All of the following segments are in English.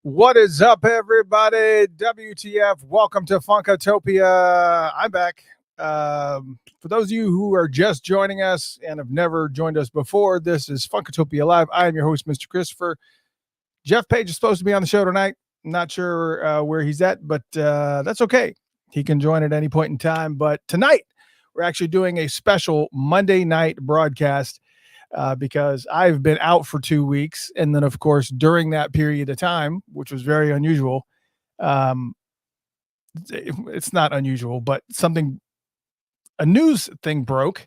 What is up, everybody? WTF? Welcome to Funkotopia. I'm back. For those of you who are just joining us and have never joined us before, this is Funkotopia Live. I am your host, Mr. Christopher. Jeff Page is supposed to be on the show tonight. Not sure where he's at, but that's okay. He can join at any point in time. But tonight, we're actually doing a special Monday night broadcast. Because I've been out for 2 weeks. And then, of course, during that period of time, which was very unusual, it's not unusual, but a news thing broke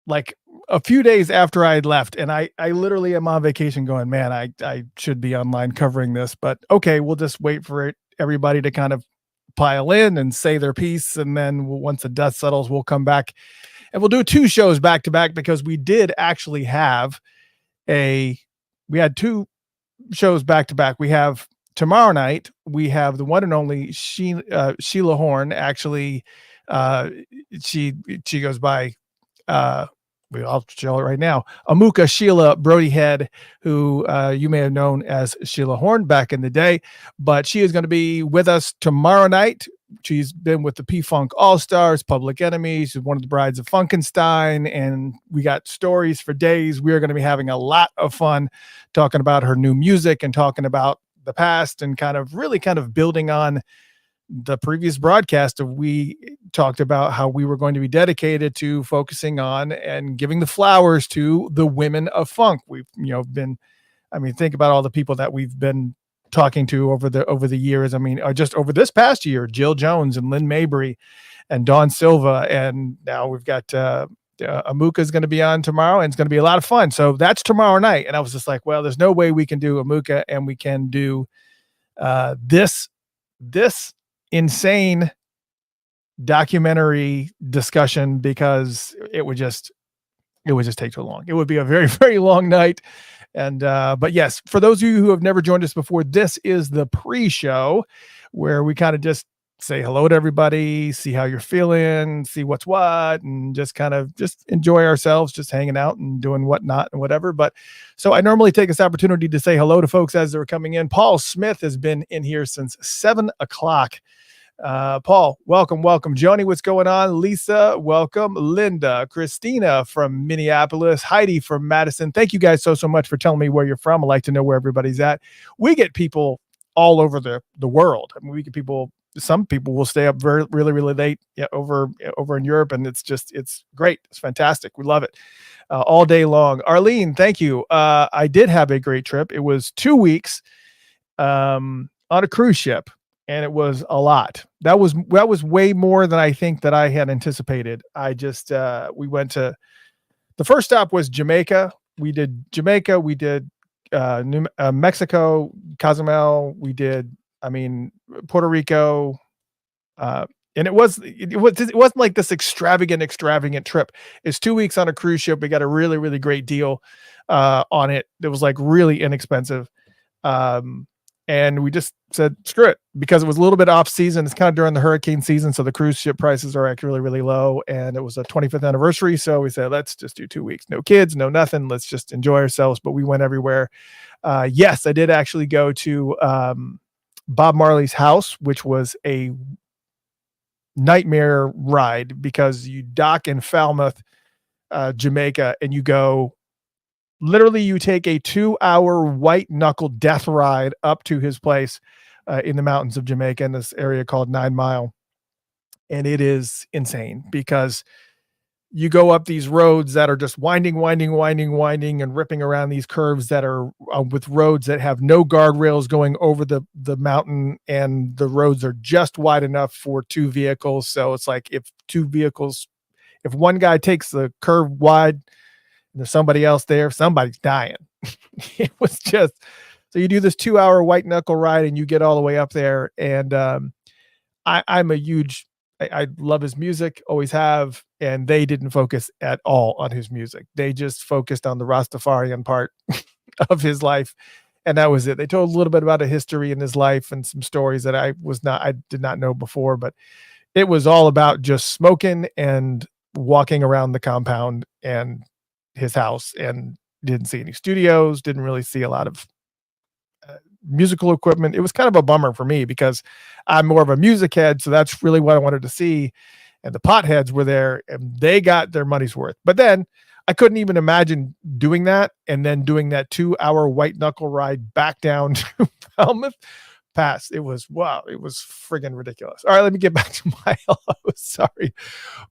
like a few days after I had left. And I literally am on vacation going, man, I should be online covering this. But okay, we'll just wait for everybody to kind of pile in and say their piece. And then once the dust settles, we'll come back. And we'll do 2 shows back to back because we did actually have we had 2 shows back to back. We have tomorrow night, we have the one and only Sheila Horn. Actually, she goes by, I'll show it right now, Amuka Sheila Brody Head, who you may have known as Sheila Horn back in the day, but she is going to be with us tomorrow night. She's been with the P-Funk All-Stars, Public Enemy. She's one of the brides of Funkenstein, and we got stories for days. We are going to be having a lot of fun talking about her new music and talking about the past and kind of building on the previous broadcast. We talked about how we were going to be dedicated to focusing on and giving the flowers to the women of funk. We've, think about all the people that we've been talking to over the years. Just over this past year, Jill Jones and Lynn Mabry and Dawn Silva. And now we've got Amuka is going to be on tomorrow, and it's going to be a lot of fun. So that's tomorrow night. And I was just like, well, there's no way we can do Amuka and we can do this insane documentary discussion, because it would just take too long. It would be a very, very long night. And but yes, for those of you who have never joined us before, this is the pre-show where we kind of just say hello to everybody, see how you're feeling, see what's what, and just enjoy ourselves, just hanging out and doing whatnot and whatever. But so I normally take this opportunity to say hello to folks as they're coming in. Paul Smith has been in here since 7:00. Paul, welcome. Joni, what's going on? Lisa, welcome. Linda, Christina from Minneapolis, Heidi from Madison. Thank you guys so much for telling me where you're from. I like to know where everybody's at. We get people all over the world. We get people. Some people will stay up really, really late over in Europe, and it's great. It's fantastic. We love it all day long. Arlene, thank you. I did have a great trip. It was 2 weeks on a cruise ship. And it was a lot. That was way more than I think that I had anticipated. We went to, the first stop was Jamaica. We did Jamaica. We did Mexico, Cozumel. We did, Puerto Rico. And it wasn't like this extravagant trip. It's 2 weeks on a cruise ship. We got a really, really great deal on it. It was like really inexpensive. And we just said, screw it, because it was a little bit off season. It's kind of during the hurricane season. So the cruise ship prices are actually really, really low. And it was a 25th anniversary. So we said, let's just do 2 weeks. No kids, no nothing. Let's just enjoy ourselves. But we went everywhere. Yes, I did actually go to Bob Marley's house, which was a nightmare ride, because you dock in Falmouth, Jamaica, and you go, literally, you take a 2-hour white knuckle death ride up to his place in the mountains of Jamaica, in this area called 9 Mile. And it is insane, because you go up these roads that are just winding and ripping around these curves that are with roads that have no guardrails going over the mountain. And the roads are just wide enough for 2 vehicles. So it's like if one guy takes the curve wide, there's somebody else there, somebody's dying. It was just, so you do this 2-hour white knuckle ride and you get all the way up there. And I love his music, always have. And they didn't focus at all on his music. They just focused on the Rastafarian part of his life. And that was it. They told a little bit about a history in his life and some stories that I did not know before, but it was all about just smoking and walking around the compound and his house, and didn't see any studios, didn't really see a lot of musical equipment. It was kind of a bummer for me because I'm more of a music head, so that's really what I wanted to see. And the potheads were there, and they got their money's worth. But then I couldn't even imagine doing that and then doing that 2-hour white knuckle ride back down to Falmouth Pass. It was wow, it was friggin' ridiculous. All right, let me get back to my hello. Sorry.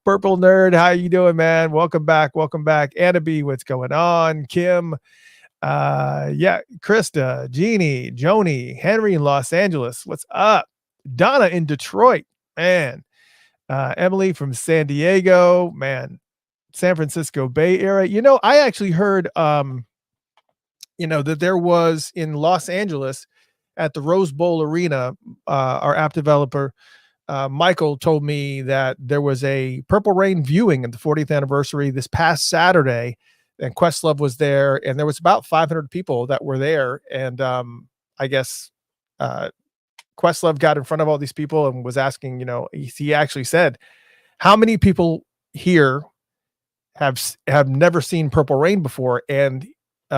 Purple Nerd, how you doing, man? Welcome back. Welcome back. Anna B, what's going on? Kim, yeah, Krista, Jeannie, Joni, Henry in Los Angeles. What's up? Donna in Detroit, man. Emily from San Diego, man. San Francisco Bay Area. You know, I actually heard that there was in Los Angeles at the Rose Bowl Arena, our app developer Michael told me that there was a Purple Rain viewing at the 40th anniversary this past Saturday, and Questlove was there, and there was about 500 people that were there. And I guess Questlove got in front of all these people and was asking, he actually said, how many people here have never seen Purple Rain before? And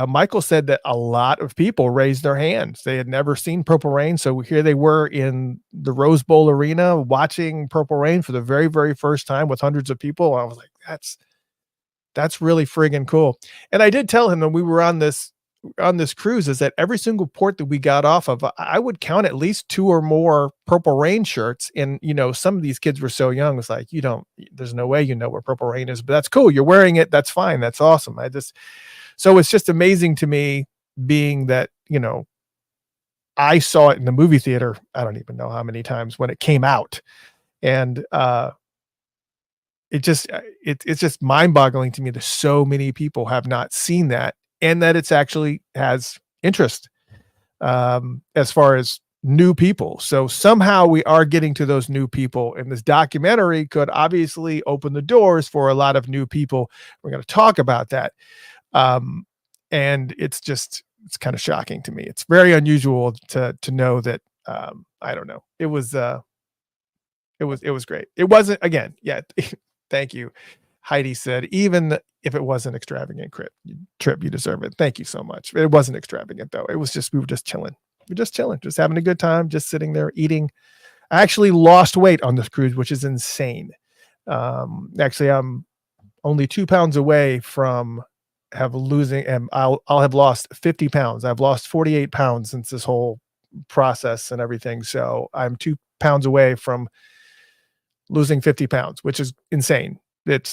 Michael said that a lot of people raised their hands. They had never seen Purple Rain. So here they were in the Rose Bowl Arena watching Purple Rain for the very, very first time with hundreds of people. I was like, that's really friggin' cool. And I did tell him that we were on this cruise is that every single port that we got off of, I would count at least 2 or more Purple Rain shirts. And, some of these kids were so young. It's like, there's no way where Purple Rain is, but that's cool. You're wearing it. That's fine. That's awesome. So it's just amazing to me being that, I saw it in the movie theater. I don't even know how many times when it came out. And it's just mind boggling to me that so many people have not seen that, and that it's actually has interest as far as new people. So somehow we are getting to those new people, and this documentary could obviously open the doors for a lot of new people. We're going to talk about that. And it's kind of shocking to me. It's very unusual to know that, I don't know. It was great. It wasn't, again. Yeah. Thank you. Heidi said, even if it was an extravagant trip, you deserve it. Thank you so much. It wasn't extravagant though. It was we were just chilling. Just having a good time, just sitting there eating. I actually lost weight on this cruise, which is insane. Actually, I'm only 2 pounds away from losing, and I'll have lost 50 pounds. I've lost 48 pounds since this whole process and everything. So I'm 2 pounds away from losing 50 pounds, which is insane.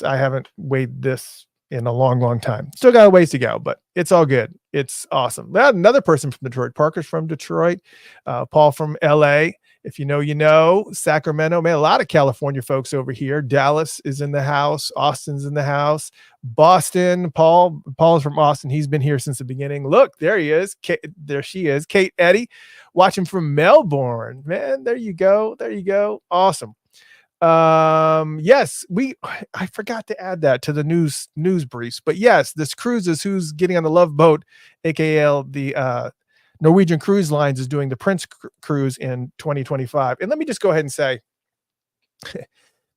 I haven't weighed this in a long, long time. Still got a ways to go, but it's all good. It's awesome. Another person from Detroit. Parker's from Detroit. Paul from LA. If you know, you know. Sacramento, man, a lot of California folks over here. Dallas is in the house. Austin's in the house. Boston, Paul's from Austin. He's been here since the beginning. Look, there he is. There she is. Kate Eddy, watching from Melbourne. Man, there you go. There you go. Awesome. Yes, I forgot to add that to the news briefs, but yes, this cruise is who's getting on the Love Boat, aka the Norwegian Cruise Lines is doing the Prince cruise in 2025. And let me just go ahead and say,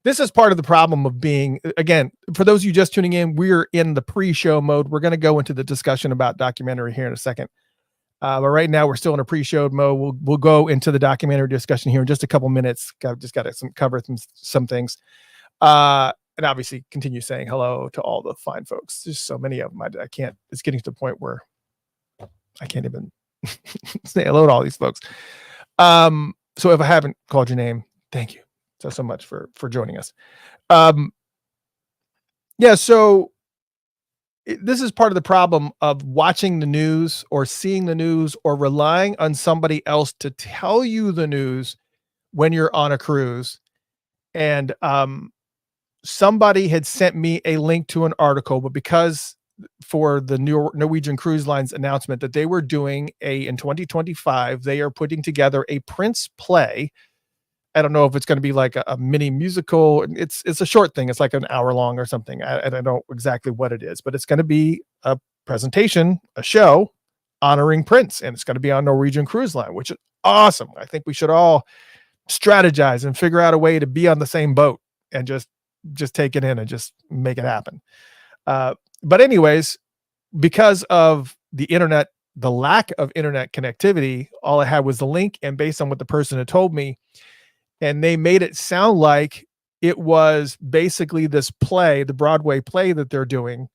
this is part of the problem of being, again, for those of you just tuning in, we're in the pre-show mode. We're going to go into the discussion about documentary here in a second. But right now we're still in a pre-show mode. We'll go into the documentary discussion here in just a couple minutes. Just got to cover some things. And obviously continue saying hello to all the fine folks. There's so many of them. I can't, it's getting to the point where I can't even say hello to all these folks. So if I haven't called your name, thank you so much for joining us. Yeah, so this is part of the problem of watching the news or seeing the news or relying on somebody else to tell you the news when you're on a cruise. And somebody had sent me a link to an article, but because for the Norwegian Cruise Lines announcement that they were doing in 2025, they are putting together a Prince play. I don't know if it's going to be like a mini musical. It's a short thing. It's like an hour long or something. I don't know exactly what it is, but it's going to be a presentation, a show honoring Prince, and it's going to be on Norwegian Cruise Line, which is awesome. I think we should all strategize and figure out a way to be on the same boat and just take it in and just make it happen. But anyways, because of the internet the lack of internet connectivity, all I had was the link, and based on what the person had told me, and they made it sound like it was basically this play, the Broadway play that they're doing,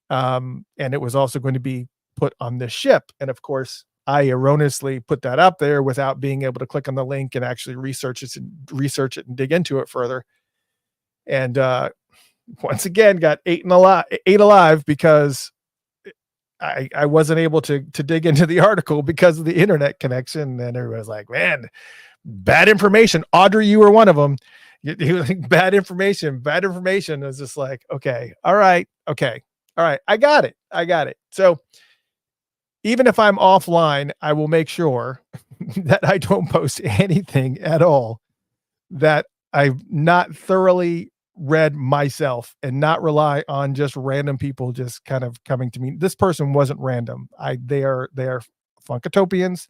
and it was also going to be put on this ship. And of course, I erroneously put that up there without being able to click on the link and actually research it and dig into it further. And once again, got ate alive because I wasn't able to dig into the article because of the internet connection. And everybody's like, man, bad information. Audrey, you were one of them. You like bad information. Bad information. Is just like, okay, all right, okay, all right. I got it. I got it. So even if I'm offline, I will make sure that I don't post anything at all that I've not thoroughly read myself, and not rely on just random people just kind of coming to me. This person wasn't random. They are Funkatopians.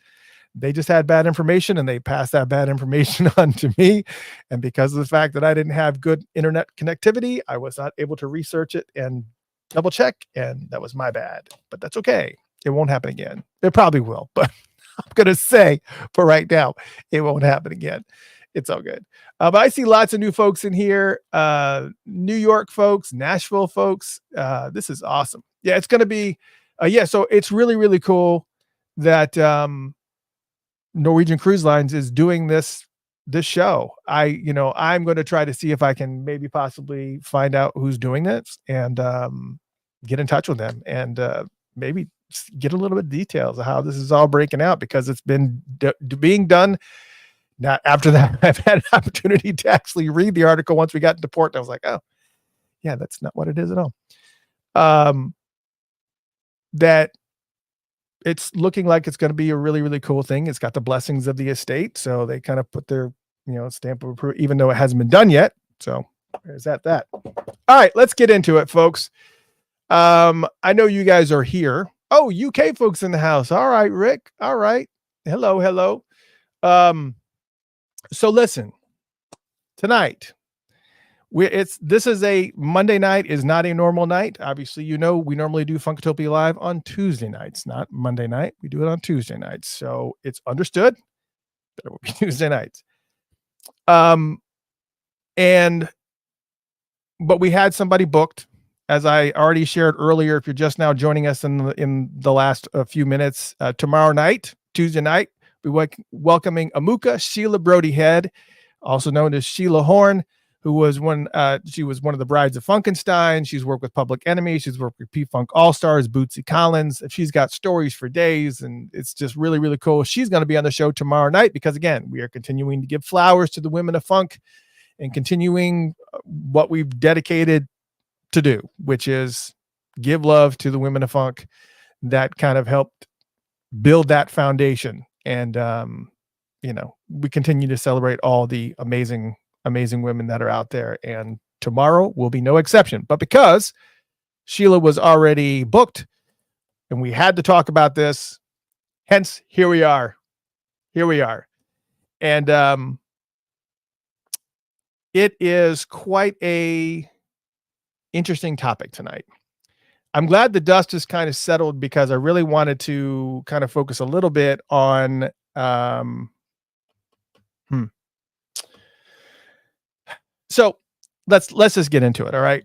They just had bad information and they passed that bad information on to me. And because of the fact that I didn't have good internet connectivity, I was not able to research it and double check. And that was my bad, but that's okay. It won't happen again. It probably will, but I'm going to say for right now, it won't happen again. It's all good. But I see lots of new folks in here. New York folks, Nashville folks. This is awesome. Yeah, it's going to be, yeah. So it's really, really cool that, Norwegian Cruise Lines is doing this show. I'm going to try to see if I can maybe possibly find out who's doing this and get in touch with them and maybe get a little bit of details of how this is all breaking out, because it's been being done. Now, after that, I've had an opportunity to actually read the article once we got into port. And I was like, oh, yeah, that's not what it is at all. That it's looking like it's going to be a really, really cool thing. It's got the blessings of the estate. So they kind of put their, stamp of approval, even though it hasn't been done yet. So there's that. All right, let's get into it, folks. I know you guys are here. Oh, UK folks in the house. All right, Rick. All right. Hello. So listen, tonight, this is a Monday night, is not a normal night. Obviously, we normally do Funkatopia Live on Tuesday nights, not Monday night. We do it on Tuesday nights. So it's understood that it will be Tuesday nights. But we had somebody booked, as I already shared earlier. If you're just now joining us in the last few minutes, tomorrow night, Tuesday night, we welcoming Amuka Sheila Brody Head, also known as Sheila Horn, who was she was one of the brides of Funkenstein. She's worked with Public Enemy. She's worked with P-Funk All-Stars, Bootsy Collins. She's got stories for days, and it's just really, really cool. She's going to be on the show tomorrow night because, again, we are continuing to give flowers to the women of funk and continuing what we've dedicated to do, which is give love to the women of funk that kind of helped build that foundation. And, we continue to celebrate all the amazing women that are out there. And tomorrow will be no exception. But because Sheila was already booked and we had to talk about this, hence here we are. And it is quite a interesting topic tonight. I'm glad the dust is kind of settled, because I really wanted to kind of focus a little bit on So let's just get into it. All right.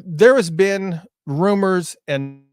There has been rumors and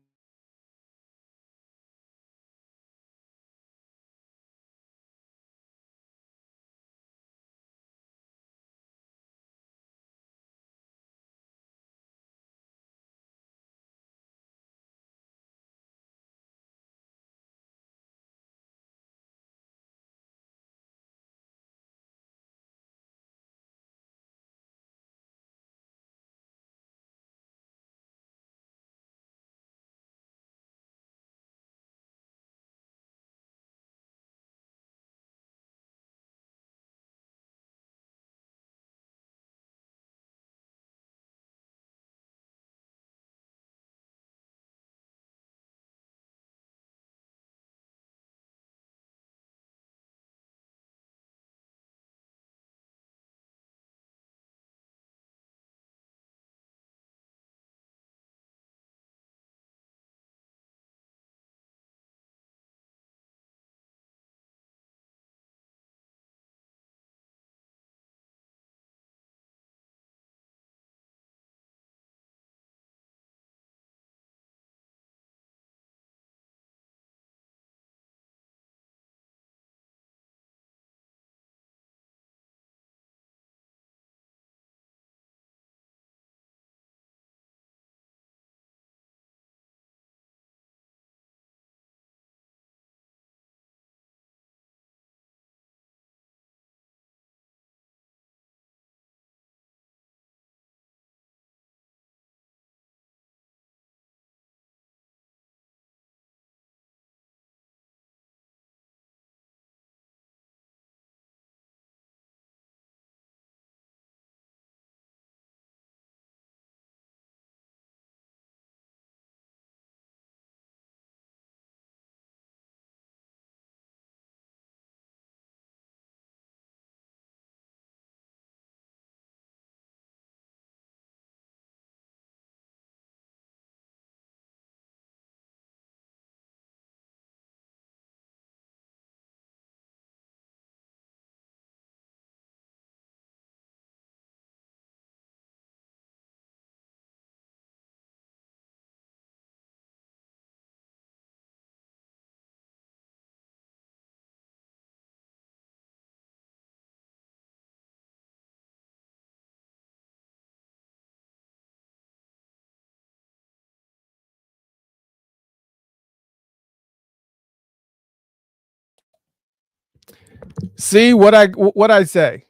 See what I say.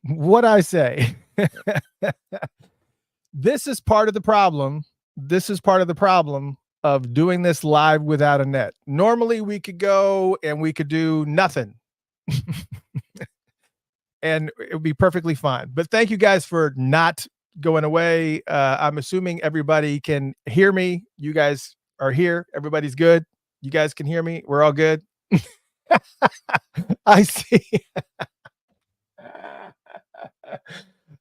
What I say. This is part of the problem. This is part of the problem of doing this live without a net. Normally we could go and we could do nothing. And it would be perfectly fine. But thank you guys for not going away. I'm assuming everybody can hear me. You guys are here. Everybody's good. You guys can hear me. We're all good. I see.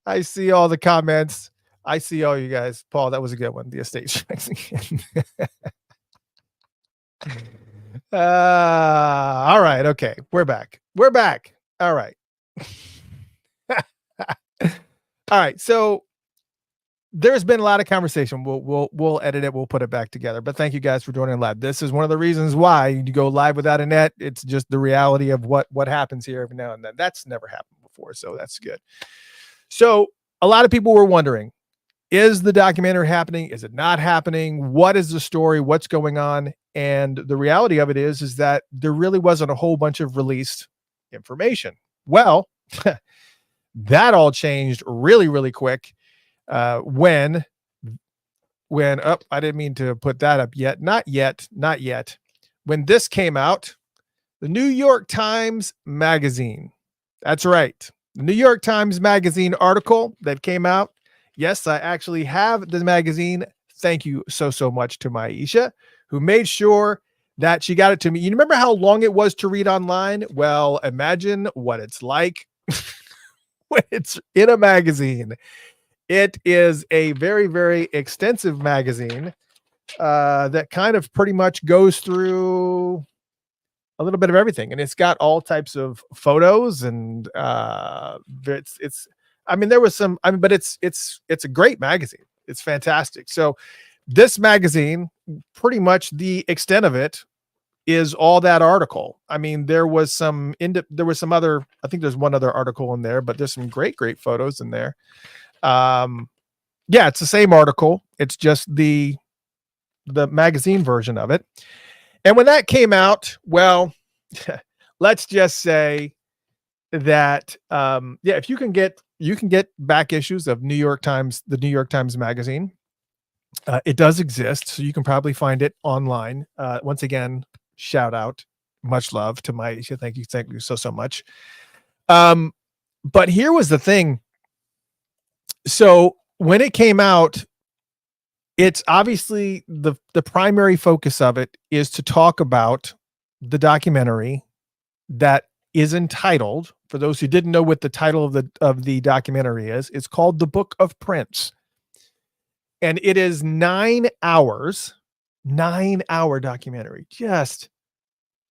I see all the comments. I see all you guys. Paul, that was a good one. The estate strikes again. All right. Okay. We're back. We're back. All right. All right. So there's been a lot of conversation. We'll edit it. We'll put it back together. But thank you guys for joining live. This is one of the reasons why you go live without a net. It's just the reality of what happens here every now and then. That's never happened before, so that's good. So a lot of people were wondering, is the documentary happening? Is it not happening? What is the story? What's going on? And the reality of it is that there really wasn't a whole bunch of released information. Well, that all changed really, really quick. When I didn't mean to put that up yet. Not yet. When this came out, the New York Times Magazine. That's right. The New York Times Magazine article that came out. Yes, I actually have the magazine. Thank you so much to Maisha, who made sure that she got it to me. You remember how long it was to read online? Well, imagine what it's like when it's in a magazine. It is a very, very extensive magazine that kind of pretty much goes through a little bit of everything, and it's got all types of photos, and it's there was some, but it's a great magazine. It's fantastic. So this magazine, pretty much the extent of it is all that article. There was some other, I think there's one other article in there, but there's some great photos in there. Yeah, it's the same article. It's just the magazine version of it. And when that came out, well, let's just say that, if you can get back issues of the New York Times Magazine. It does exist, so you can probably find it online. Once again, shout out, much love to Maisha. Thank you so much. But here was the thing. So when it came out, it's obviously the primary focus of it is to talk about the documentary that is entitled, for those who didn't know what the title of the documentary is, it's called The Book of Prince. And it is 9 hours, 9-hour documentary, just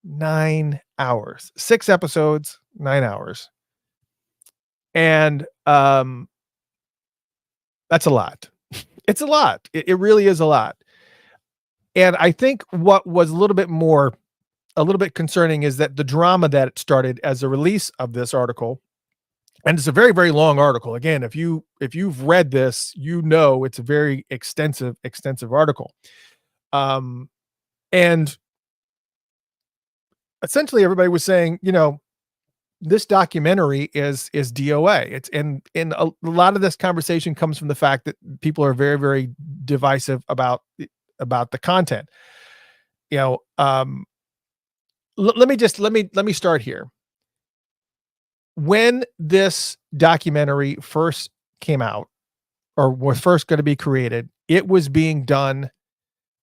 9 hours, 6 episodes, 9 hours. And that's a lot. It's a lot. It really is a lot. And I think what was a little bit concerning is that the drama that it started as a release of this article, and it's a very, very long article. Again, if you've read this, you know it's a very extensive article. And essentially everybody was saying, this documentary is DOA. It's in a lot of this conversation comes from the fact that people are very, very divisive about the content. Let me start here. When this documentary first came out, or was first going to be created, it was being done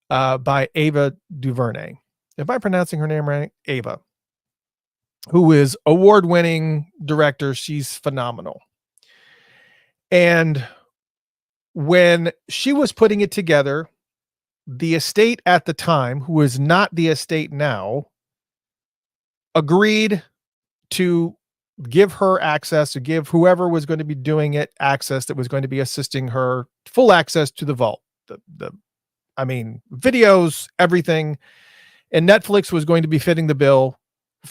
by Ava DuVernay. Am I pronouncing her name right? Ava, who is award-winning director. She's phenomenal. And when she was putting it together, the estate at the time, who is not the estate now, agreed to give her access, to give whoever was going to be doing it access, that was going to be assisting her, full access to the vault, videos, everything. And Netflix was going to be fitting the bill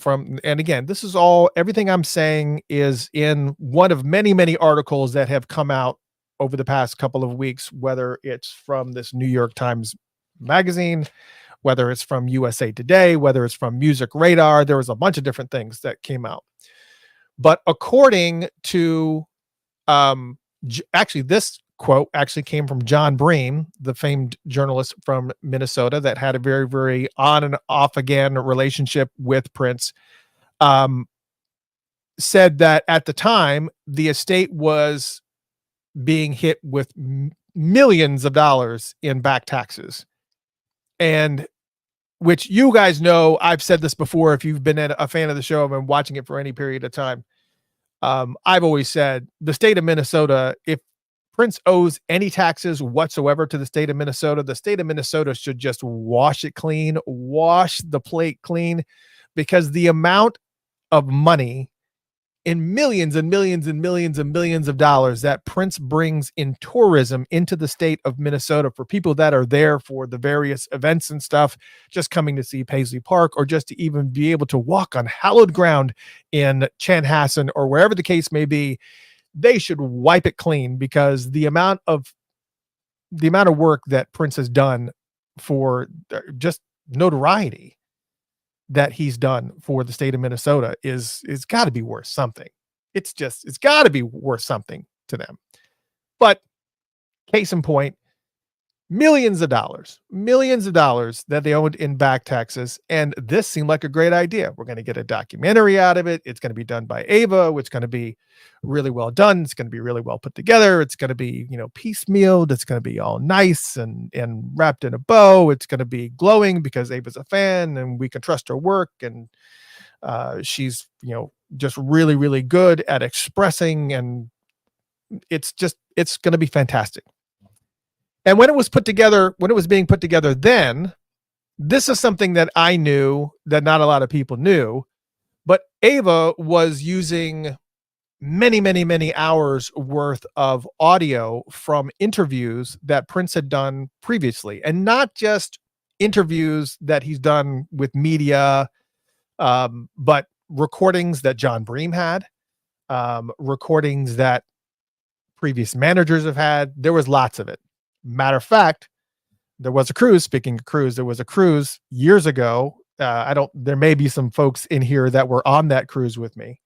and again, this is all, everything I'm saying is in one of many, many articles that have come out over the past couple of weeks, whether it's from this New York Times Magazine whether it's from USA Today, whether it's from Music Radar. There was a bunch of different things that came out. But according to, actually, this quote actually came from John Bream, the famed journalist from Minnesota that had a very, very on and off again relationship with Prince. Said that at the time, the estate was being hit with millions of dollars in back taxes. And which you guys know, I've said this before, if you've been a fan of the show, I've been watching it for any period of time. I've always said the state of Minnesota, if Prince owes any taxes whatsoever to the state of Minnesota should just wash it clean, wash the plate clean, because the amount of money in millions and millions and millions and millions of dollars that Prince brings in tourism into the state of Minnesota for people that are there for the various events and stuff, just coming to see Paisley Park, or just to even be able to walk on hallowed ground in Chanhassen or wherever the case may be, they should wipe it clean, because the amount of work that Prince has done for just notoriety that he's done for the state of Minnesota is got to be worth something. It's got to be worth something to them. But case in point, millions of dollars that they owed in back taxes. And this seemed like a great idea. We're going to get a documentary out of it. It's going to be done by Ava, which is going to be really well done. It's going to be really well put together. It's going to be, piecemealed. It's going to be all nice and wrapped in a bow. It's going to be glowing because Ava's a fan and we can trust her work. And she's, just really, really good at expressing, and it's going to be fantastic. And when it was being put together then, this is something that I knew that not a lot of people knew, but Ava was using many, many, many hours worth of audio from interviews that Prince had done previously, and not just interviews that he's done with media, but recordings that John Bream had, recordings that previous managers have had. There was lots of it. Matter of fact, there was a cruise. Speaking of cruise, there was a cruise years ago. There may be some folks in here that were on that cruise with me,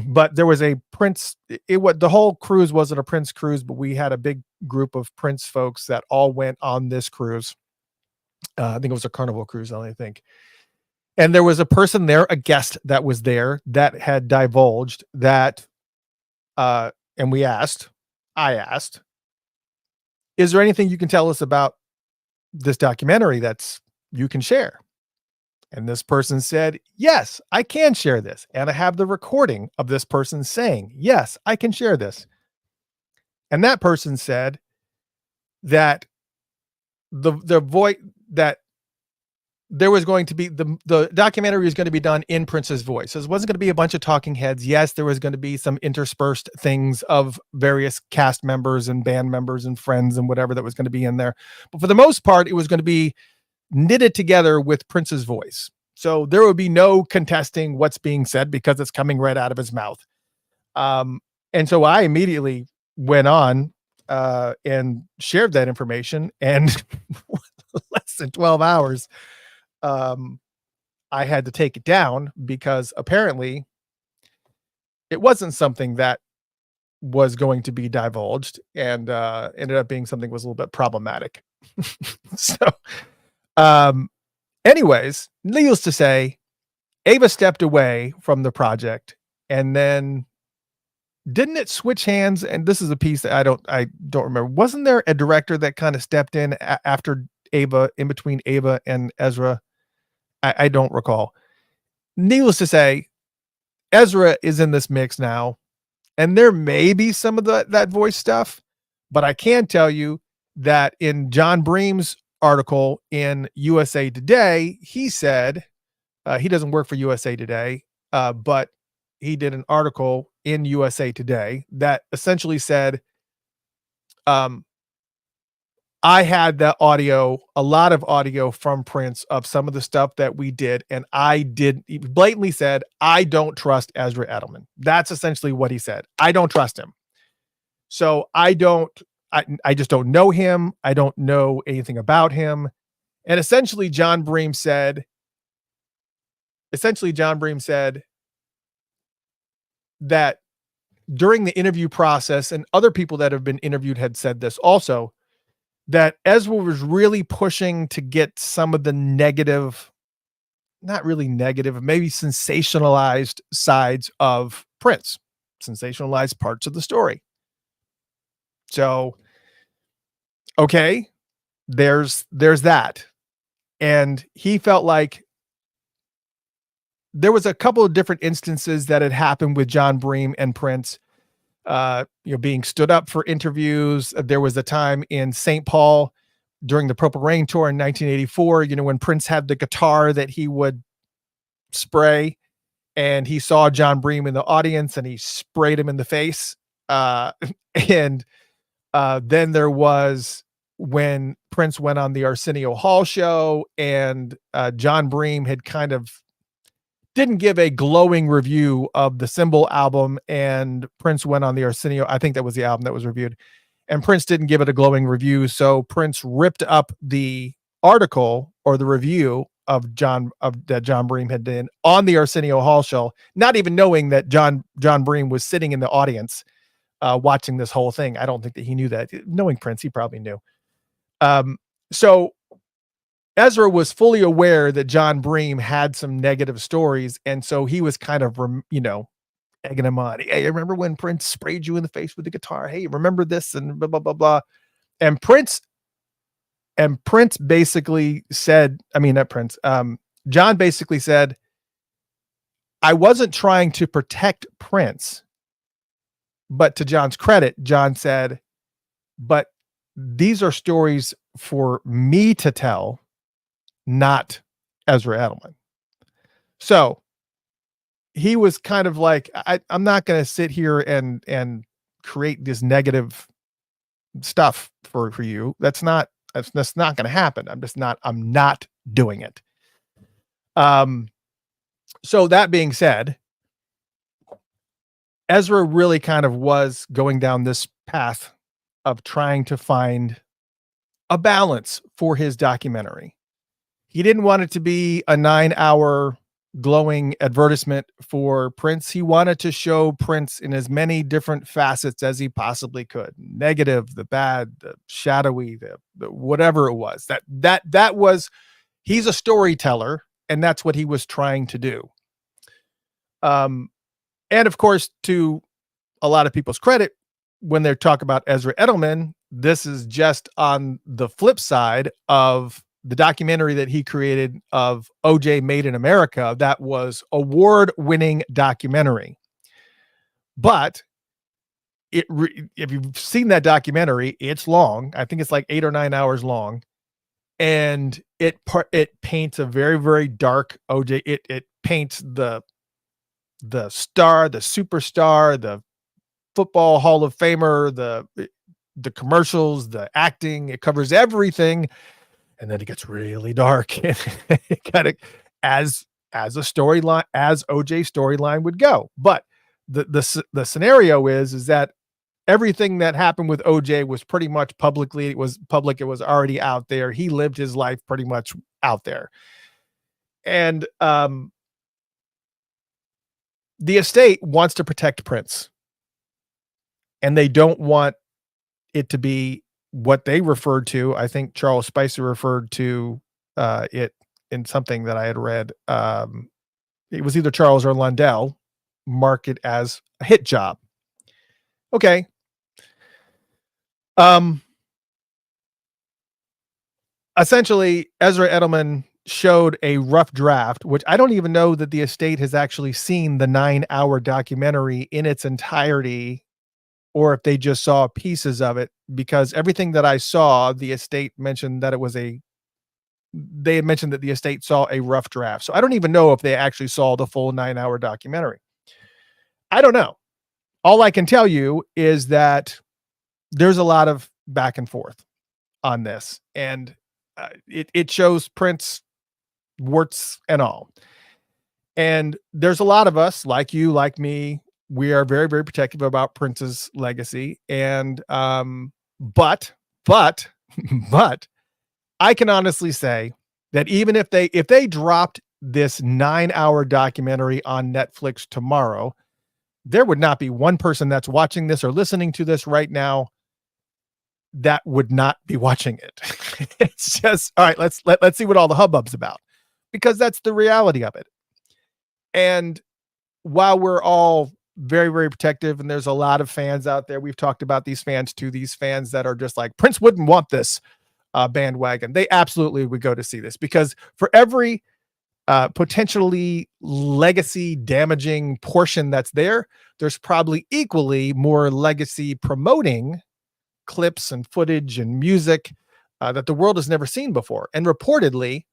but there was a Prince. The whole cruise wasn't a Prince cruise, but we had a big group of Prince folks that all went on this cruise. I think it was a Carnival cruise, I think. And there was a person there, a guest that was there, that had divulged that, and I asked, is there anything you can tell us about this documentary that's you can share? And this person said, yes, I can share this. And I have the recording of this person saying, yes, I can share this. And that person said that the voice that there was going to be the documentary was going to be done in Prince's voice. So it wasn't going to be a bunch of talking heads. Yes, there was going to be some interspersed things of various cast members and band members and friends and whatever that was going to be in there. But for the most part, it was going to be knitted together with Prince's voice. So there would be no contesting what's being said because it's coming right out of his mouth. And so I immediately went on and shared that information, and less than 12 hours, I had to take it down because apparently it wasn't something that was going to be divulged, and ended up being something that was a little bit problematic. So, anyways, needless to say, Ava stepped away from the project, and then didn't it switch hands? And this is a piece that I don't remember. Wasn't there a director that kind of stepped in after Ava, in between Ava and Ezra? I don't recall. Needless to say, Ezra is in this mix now, and there may be some of that voice stuff, but I can tell you that in John Bream's article in USA Today, he said he doesn't work for USA Today, but he did an article in USA Today that essentially said, I had that audio, a lot of audio from Prince of some of the stuff that we did. And he blatantly said, I don't trust Ezra Edelman. That's essentially what he said. I don't trust him. So I just don't know him. I don't know anything about him. And essentially John Bream said that during the interview process, and other people that have been interviewed had said this also, that Ezra was really pushing to get some of the negative, not really negative, maybe sensationalized sides of Prince, sensationalized parts of the story. So, okay, there's that. And he felt like there was a couple of different instances that had happened with John Bream and Prince, being stood up for interviews. There was a time in St. Paul during the Purple Rain tour in 1984, when Prince had the guitar that he would spray, and he saw John Bream in the audience and he sprayed him in the face. And then there was when Prince went on the Arsenio Hall show, and John Bream had kind of didn't give a glowing review of the Symbol album, and Prince went on the Arsenio. I think that was the album that was reviewed, and Prince didn't give it a glowing review. So Prince ripped up the article or the review that John Bream had done on the Arsenio Hall show, not even knowing that John Bream was sitting in the audience watching this whole thing. I don't think that he knew that. Knowing Prince, he probably knew. So Ezra was fully aware that John Bream had some negative stories, and so he was kind of, egging him on. Hey, remember when Prince sprayed you in the face with the guitar? Hey, remember this, and blah blah blah blah. And Prince basically said, not Prince. John basically said, I wasn't trying to protect Prince, but to John's credit, John said, but these are stories for me to tell, not Ezra Edelman. So he was kind of like, I'm not going to sit here and create this negative stuff for you. That's not going to happen. I'm not doing it. So that being said, Ezra really kind of was going down this path of trying to find a balance for his documentary. He didn't want it to be a 9-hour glowing advertisement for Prince. He wanted to show Prince in as many different facets as he possibly could. Negative, the bad, the shadowy, the whatever it was. That was, he's a storyteller, and that's what he was trying to do. And of course, to a lot of people's credit, when they talk about Ezra Edelman, this is just on the flip side of the documentary that he created of OJ Made in America. That was award-winning documentary. But if you've seen that documentary, it's long. I think it's like 8 or 9 hours long, and it paints a very, very dark OJ. It paints the star, the superstar, the football Hall of Famer, the commercials, the acting. It covers everything. And then it gets really dark, and it kind of as a storyline, as OJ storyline would go. But the scenario is that everything that happened with OJ was pretty much publicly. It was public. It was already out there. He lived his life pretty much out there. And the estate wants to protect Prince, and they don't want it to be what they referred to. I think Charles Spicer referred to it in something that I had read. It was either Charles or Lundell, mark it as a hit job. Okay. Essentially, Ezra Edelman showed a rough draft, which I don't even know that the estate has actually seen the 9-hour documentary in its entirety, or if they just saw pieces of it, because everything that I saw, the estate mentioned that they had mentioned that the estate saw a rough draft. So I don't even know if they actually saw the full 9-hour documentary. I don't know. All I can tell you is that there's a lot of back and forth on this, and it shows Prince warts and all. And there's a lot of us, like you, like me, we are very, very protective about Prince's legacy. And, but I can honestly say that even if they dropped this 9-hour documentary on Netflix tomorrow, there would not be one person that's watching this or listening to this right now that would not be watching it. It's just, all right, let's see what all the hubbub's about, because that's the reality of it. And while we're all very, very protective, and there's a lot of fans out there, we've talked about these fans too, these fans that are just like, Prince wouldn't want this bandwagon. They absolutely would go to see this, because for every potentially legacy damaging portion that's there, there's probably equally more legacy promoting clips and footage and music that the world has never seen before. And reportedly,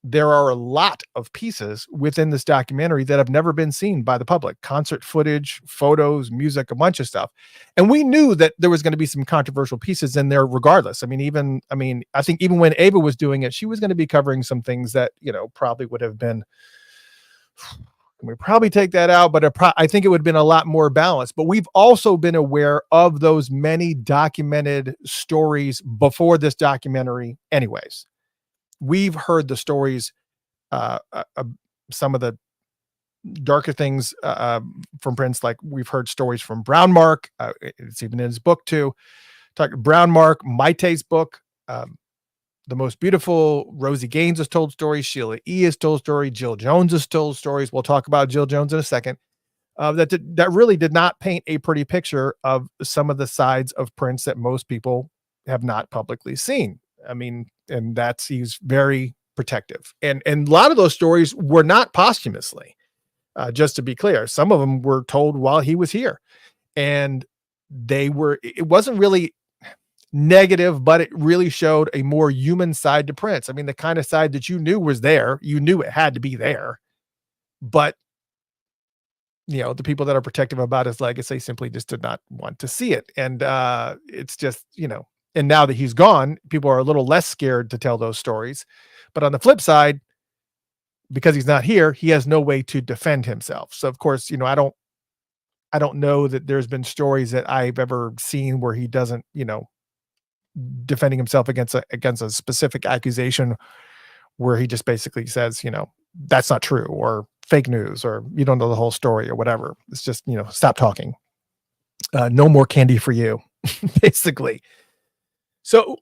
there are a lot of pieces within this documentary that have never been seen by the public. Concert footage, photos, music, a bunch of stuff. And we knew that there was going to be some controversial pieces in there regardless. I think even when Ava was doing it, she was going to be covering some things that, probably would have been, we probably take that out, but I think it would have been a lot more balanced. But we've also been aware of those many documented stories before this documentary anyways. We've heard the stories, some of the darker things from Prince. Like, we've heard stories from Brown Mark. It's even in his book too. Brown Mark, Maite's book, The Most Beautiful, Rosie Gaines has told stories. Sheila E. has told stories. Jill Jones has told stories. We'll talk about Jill Jones in a second. That really did not paint a pretty picture of some of the sides of Prince that most people have not publicly seen. And he's very protective. And a lot of those stories were not posthumously, just to be clear. Some of them were told while he was here, and it wasn't really negative, but it really showed a more human side to Prince. The kind of side that you knew was there, you knew it had to be there, but the people that are protective about his legacy simply just did not want to see it. And it's just, and now that he's gone, people are a little less scared to tell those stories. But on the flip side, because he's not here, he has no way to defend himself. So of course, I don't know that there's been stories that I've ever seen where he doesn't, defending himself against a specific accusation, where he just basically says, that's not true, or fake news, or you don't know the whole story, or whatever. It's just, stop talking. No more candy for you, basically. So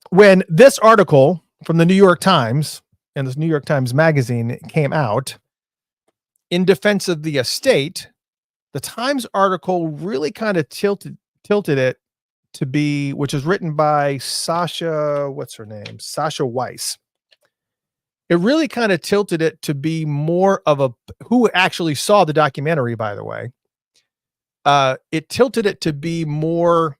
when this article from the New York Times and this New York Times magazine came out in defense of the estate, the Times article really kind of tilted it to be, which is written by Sasha Weiss. It really kind of tilted it to be more of who actually saw the documentary, by the way. It tilted it to be more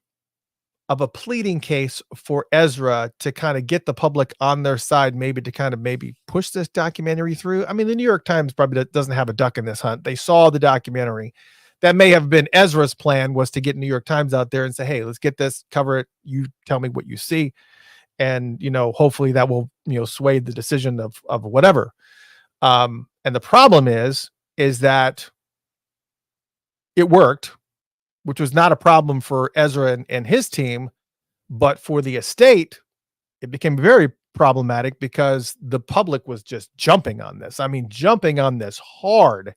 of a pleading case for Ezra to kind of get the public on their side, maybe to push this documentary through. The New York Times probably doesn't have a duck in this hunt. They saw the documentary. That may have been Ezra's plan, was to get New York Times out there and say, hey, let's get this, cover it. You tell me what you see. And, hopefully that will, sway the decision of whatever. And the problem is that it worked, which was not a problem for Ezra and his team, but for the estate, it became very problematic because the public was just jumping on this. Jumping on this hard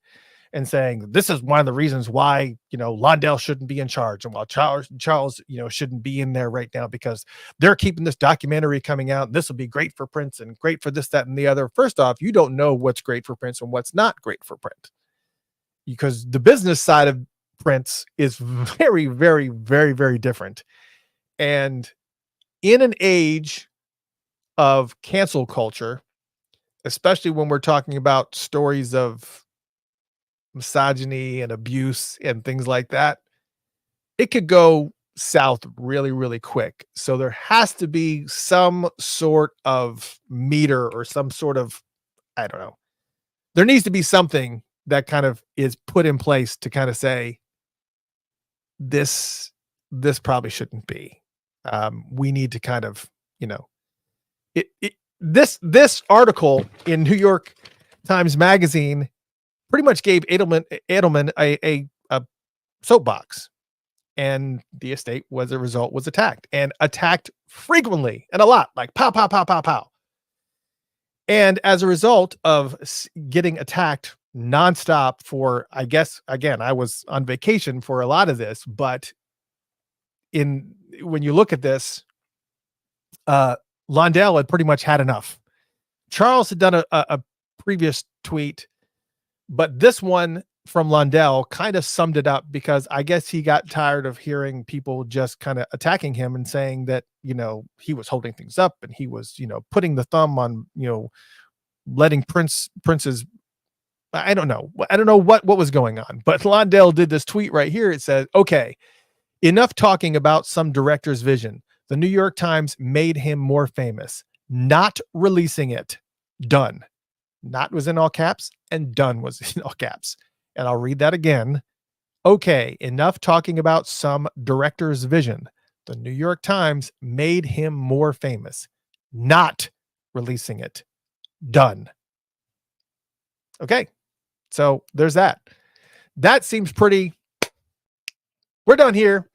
and saying, this is one of the reasons why, Londell shouldn't be in charge, and while Charles, shouldn't be in there right now, because they're keeping this documentary coming out. This will be great for Prince and great for this, that, and the other. First off, you don't know what's great for Prince and what's not great for Prince, because the business side of Prince is very, very, very, very different. And in an age of cancel culture, especially when we're talking about stories of misogyny and abuse and things like that, it could go south really, really quick. So there has to be some sort of meter, or some sort of, I don't know, there needs to be something that kind of is put in place to kind of say, this probably shouldn't be. We need to kind of, this article in New York Times magazine pretty much gave Edelman a soapbox. and the estate, as a result, was attacked, and attacked frequently and a lot, like pow, pow, pow, pow, pow. And as a result of getting attacked nonstop for, I guess, again, I was on vacation for a lot of this, but in when you look at this, uh, Londell had pretty much had enough. Charles had done a previous tweet, but this one from Londell kind of summed it up, because I guess he got tired of hearing people just kind of attacking him and saying that, he was holding things up, and he was, putting the thumb on, letting princes. I don't know. I don't know what was going on, but Londell did this tweet right here. It says, okay, enough talking about some director's vision. The New York Times made him more famous. Not releasing it. Done. Not was in all caps, and done was in all caps. And I'll read that again. Okay, enough talking about some director's vision. The New York Times made him more famous. Not releasing it. Done. Okay, so there's that. That seems pretty. We're done here.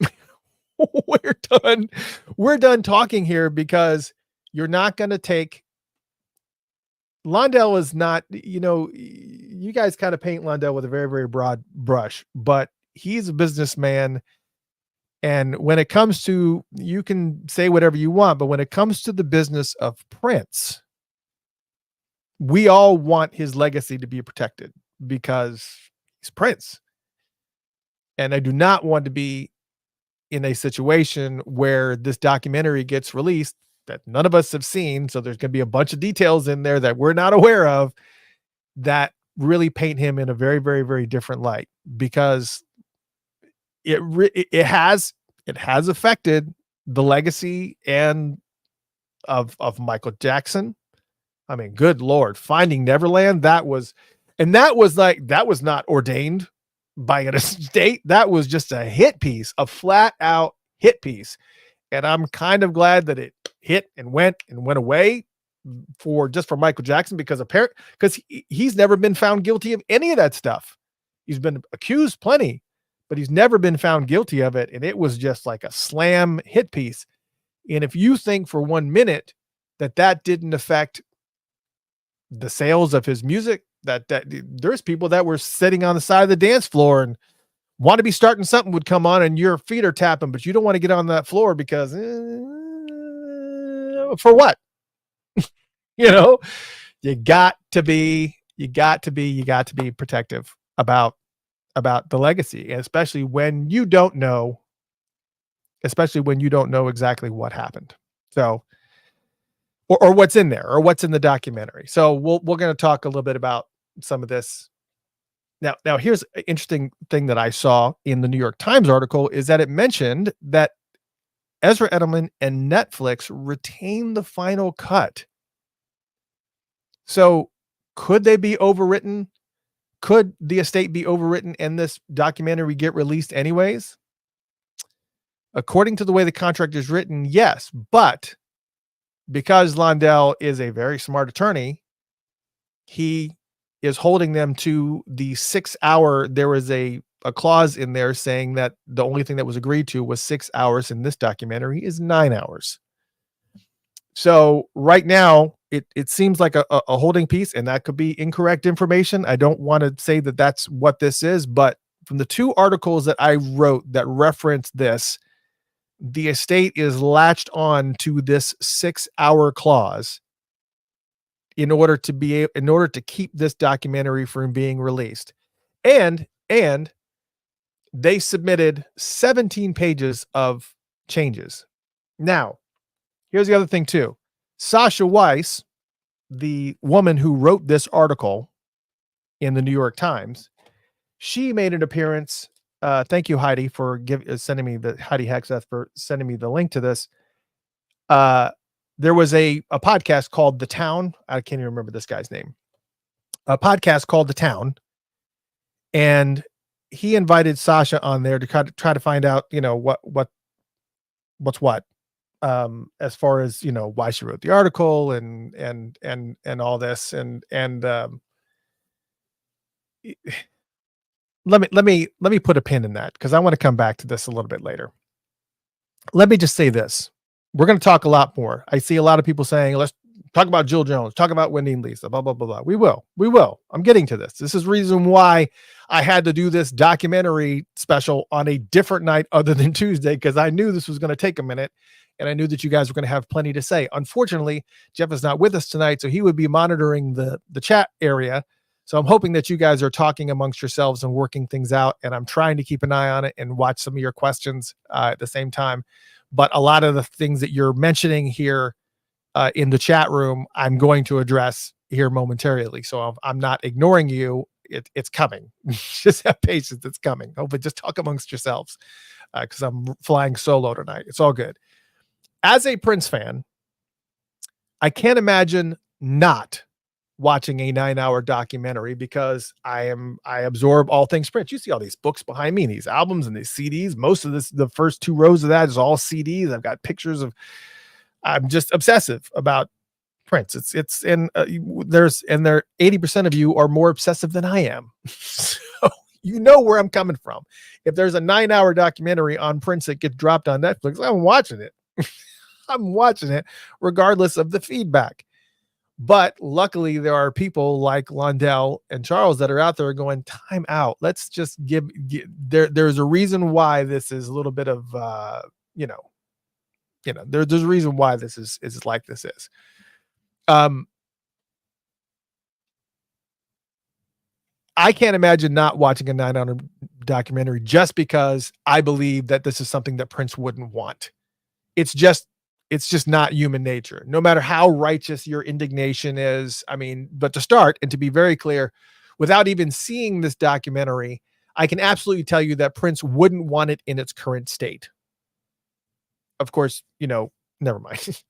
We're done talking here, because you're not going to take. Londell is not, you guys kind of paint Londell with a very, very broad brush, but he's a businessman. And when it comes to, you can say whatever you want, but when it comes to the business of Prince, we all want his legacy to be protected, because he's Prince. And I do not want to be in a situation where this documentary gets released that none of us have seen. So there's going to be a bunch of details in there that we're not aware of that really paint him in a very, very, very different light, because it has affected the legacy and of Michael Jackson. I mean, good Lord, Finding Neverland, that was not ordained by an estate. That was just a hit piece, a flat out hit piece. And I'm kind of glad that it hit and went away for Michael Jackson, because he's never been found guilty of any of that stuff. He's been accused plenty, but he's never been found guilty of it. And it was just like a slam hit piece. And if you think for 1 minute that didn't affect the sales of his music, that there's people that were sitting on the side of the dance floor and want to be starting something would come on, and your feet are tapping, but you don't want to get on that floor because for what? You got to be protective about the legacy, and especially when you don't know exactly what happened. So, or what's in there, or what's in the documentary. So we're going to talk a little bit about some of this. Now here's an interesting thing that I saw in the New York Times article, is that it mentioned that Ezra Edelman and Netflix retained the final cut. So could they be overwritten? Could the estate be overwritten and this documentary get released anyways? According to the way the contract is written, yes. But because Londell is a very smart attorney, he is holding them to the 6 hour. There was a clause in there saying that the only thing that was agreed to was 6 hours, and this documentary is 9 hours. So right now it seems like a holding piece, and that could be incorrect information. I don't want to say that that's what this is, but from the 2 articles that I wrote that reference this, the estate is latched on to this 6 hour clause in order to keep this documentary from being released. And they submitted 17 pages of changes. Now, here's the other thing too. Sasha Weiss, the woman who wrote this article in the New York Times, she made an appearance. Thank you, Heidi, for sending me Heidi Hexeth for sending me the link to this. There was a podcast called The Town. I can't even remember this guy's name. A podcast called The Town. And he invited Sasha on there to try to find out, what's what, as far as, why she wrote the article and all this. And let me put a pin in that because I want to come back to this a little bit later. Let me just say this. We're going to talk a lot more. I see a lot of people saying, let's talk about Jill Jones, talk about Wendy and Lisa, blah, blah, blah, blah. We will. We will. I'm getting to this. This is the reason why I had to do this documentary special on a different night other than Tuesday, because I knew this was going to take a minute and I knew that you guys were going to have plenty to say. Unfortunately, Jeff is not with us tonight, so he would be monitoring the chat area. So I'm hoping that you guys are talking amongst yourselves and working things out. And I'm trying to keep an eye on it and watch some of your questions at the same time. But a lot of the things that you're mentioning here in the chat room, I'm going to address here momentarily. So I'm not ignoring you. It's coming. Just have patience. It's coming. Hopefully just talk amongst yourselves because I'm flying solo tonight. It's all good. As a Prince fan, I can't imagine not watching a 9-hour documentary because I absorb all things Prince. You see all these books behind me, these albums and these CDs. Most of this, the first 2 rows of that is all CDs. I've got pictures of, I'm just obsessive about Prince. It's and there's 80% of you are more obsessive than I am. So you know where I'm coming from. If there's a 9-hour documentary on Prince that gets dropped on Netflix, I'm watching it. I'm watching it regardless of the feedback. But luckily, there are people like Londell and Charles that are out there going, time out. Let's just there's a reason why this is a little bit of, there's a reason why this is like this is. I can't imagine not watching a 9-hour documentary just because I believe that this is something that Prince wouldn't want. It's just not human nature, no matter how righteous your indignation is. I mean, but to start and to be very clear, without even seeing this documentary, I can absolutely tell you that Prince wouldn't want it in its current state. Of course, never mind.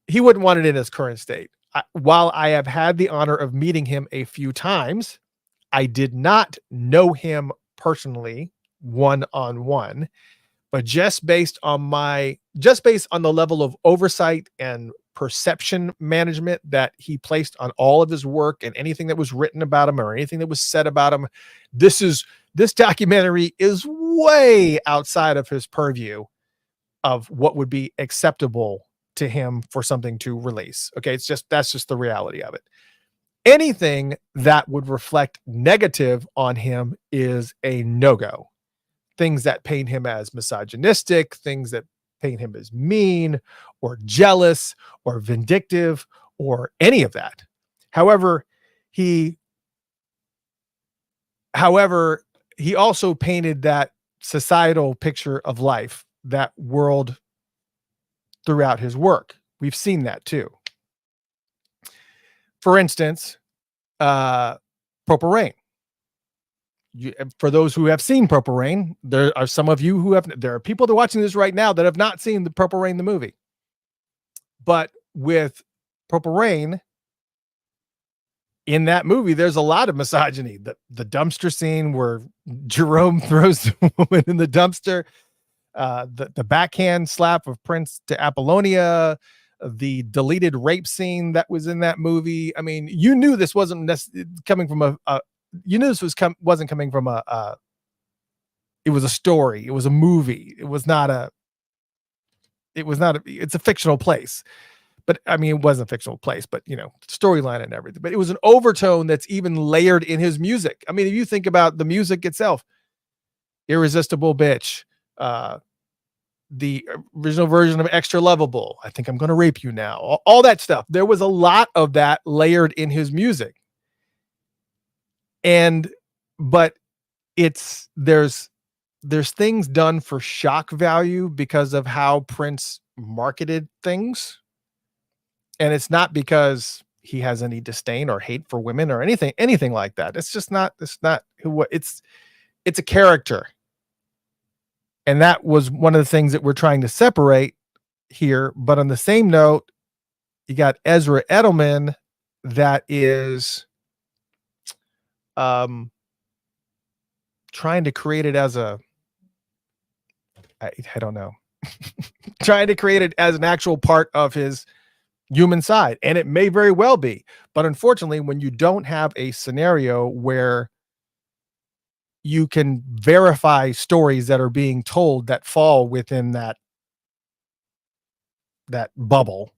He wouldn't want it in its current state. While I have had the honor of meeting him a few times, I did not know him personally one-on-one. But just based on the level of oversight and perception management that he placed on all of his work and anything that was written about him or anything that was said about him, this documentary is way outside of his purview of what would be acceptable to him for something to release. Okay, that's just the reality of it. Anything that would reflect negative on him is a no-go. Things that paint him as misogynistic, things that paint him as mean or jealous or vindictive or any of that. However, he also painted that societal picture of life, that world throughout his work. We've seen that too. For instance, Purple Rain. For those who have seen Purple Rain, there are some of you there are people that are watching this right now that have not seen the Purple Rain, the movie. But with Purple Rain, in that movie, there's a lot of misogyny. The dumpster scene where Jerome throws the woman in the dumpster, the backhand slap of Prince to Apollonia, the deleted rape scene that was in that movie. I mean, you knew this wasn't coming from wasn't coming from it was a story. It was a movie. It's a fictional place, but I mean, it wasn't a fictional place, but storyline and everything, but it was an overtone that's even layered in his music. I mean, if you think about the music itself, Irresistible Bitch, the original version of Extra Lovable, I Think I'm Gonna Rape You Now, all that stuff. There was a lot of that layered in his music. But there's things done for shock value because of how Prince marketed things. And it's not because he has any disdain or hate for women or anything like that. It's a character. And that was one of the things that we're trying to separate here. But on the same note, you got Ezra Edelman that is trying to create it as I don't know, trying to create it as an actual part of his human side. And it may very well be. But unfortunately, when you don't have a scenario where you can verify stories that are being told that fall within that bubble,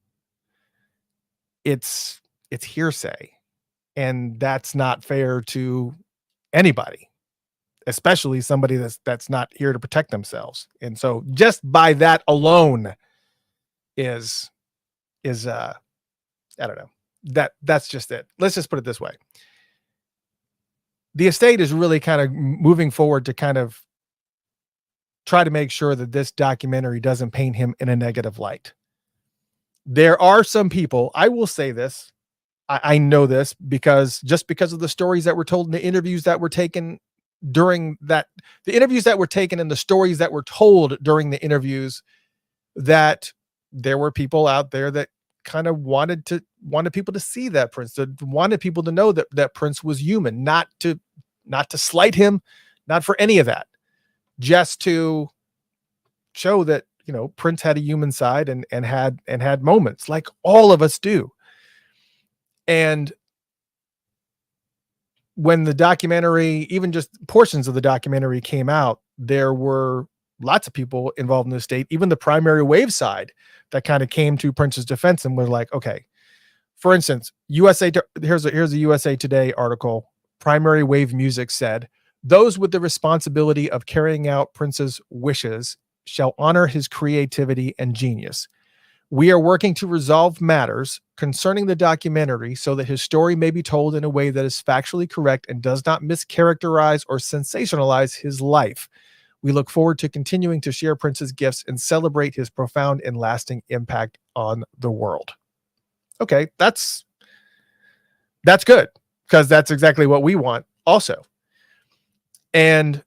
it's hearsay, and that's not fair to anybody, especially somebody that's not here to protect themselves. And so just by that alone is I don't know. That's just it. Let's just put it this way. The estate is really kind of moving forward to kind of try to make sure that this documentary doesn't paint him in a negative light. There are some people, I will say this, I know this because of the stories that were told in the interviews that were taken during that, the interviews that were taken and the stories that were told during the interviews, that there were people out there that kind of wanted people to see that Prince, that wanted people to know that Prince was human, not to slight him, not for any of that, just to show that, Prince had a human side and had moments like all of us do. And when the documentary, even just portions of the documentary came out, there were lots of people involved in the state, even the primary wave side, that kind of came to Prince's defense and was like, okay, for instance, here's a USA Today article. Primary wave music said, those with the responsibility of carrying out Prince's wishes shall honor his creativity and genius. We are working to resolve matters concerning the documentary so that his story may be told in a way that is factually correct and does not mischaracterize or sensationalize his life. We look forward to continuing to share Prince's gifts and celebrate his profound and lasting impact on the world. Okay, that's good, because that's exactly what we want also. And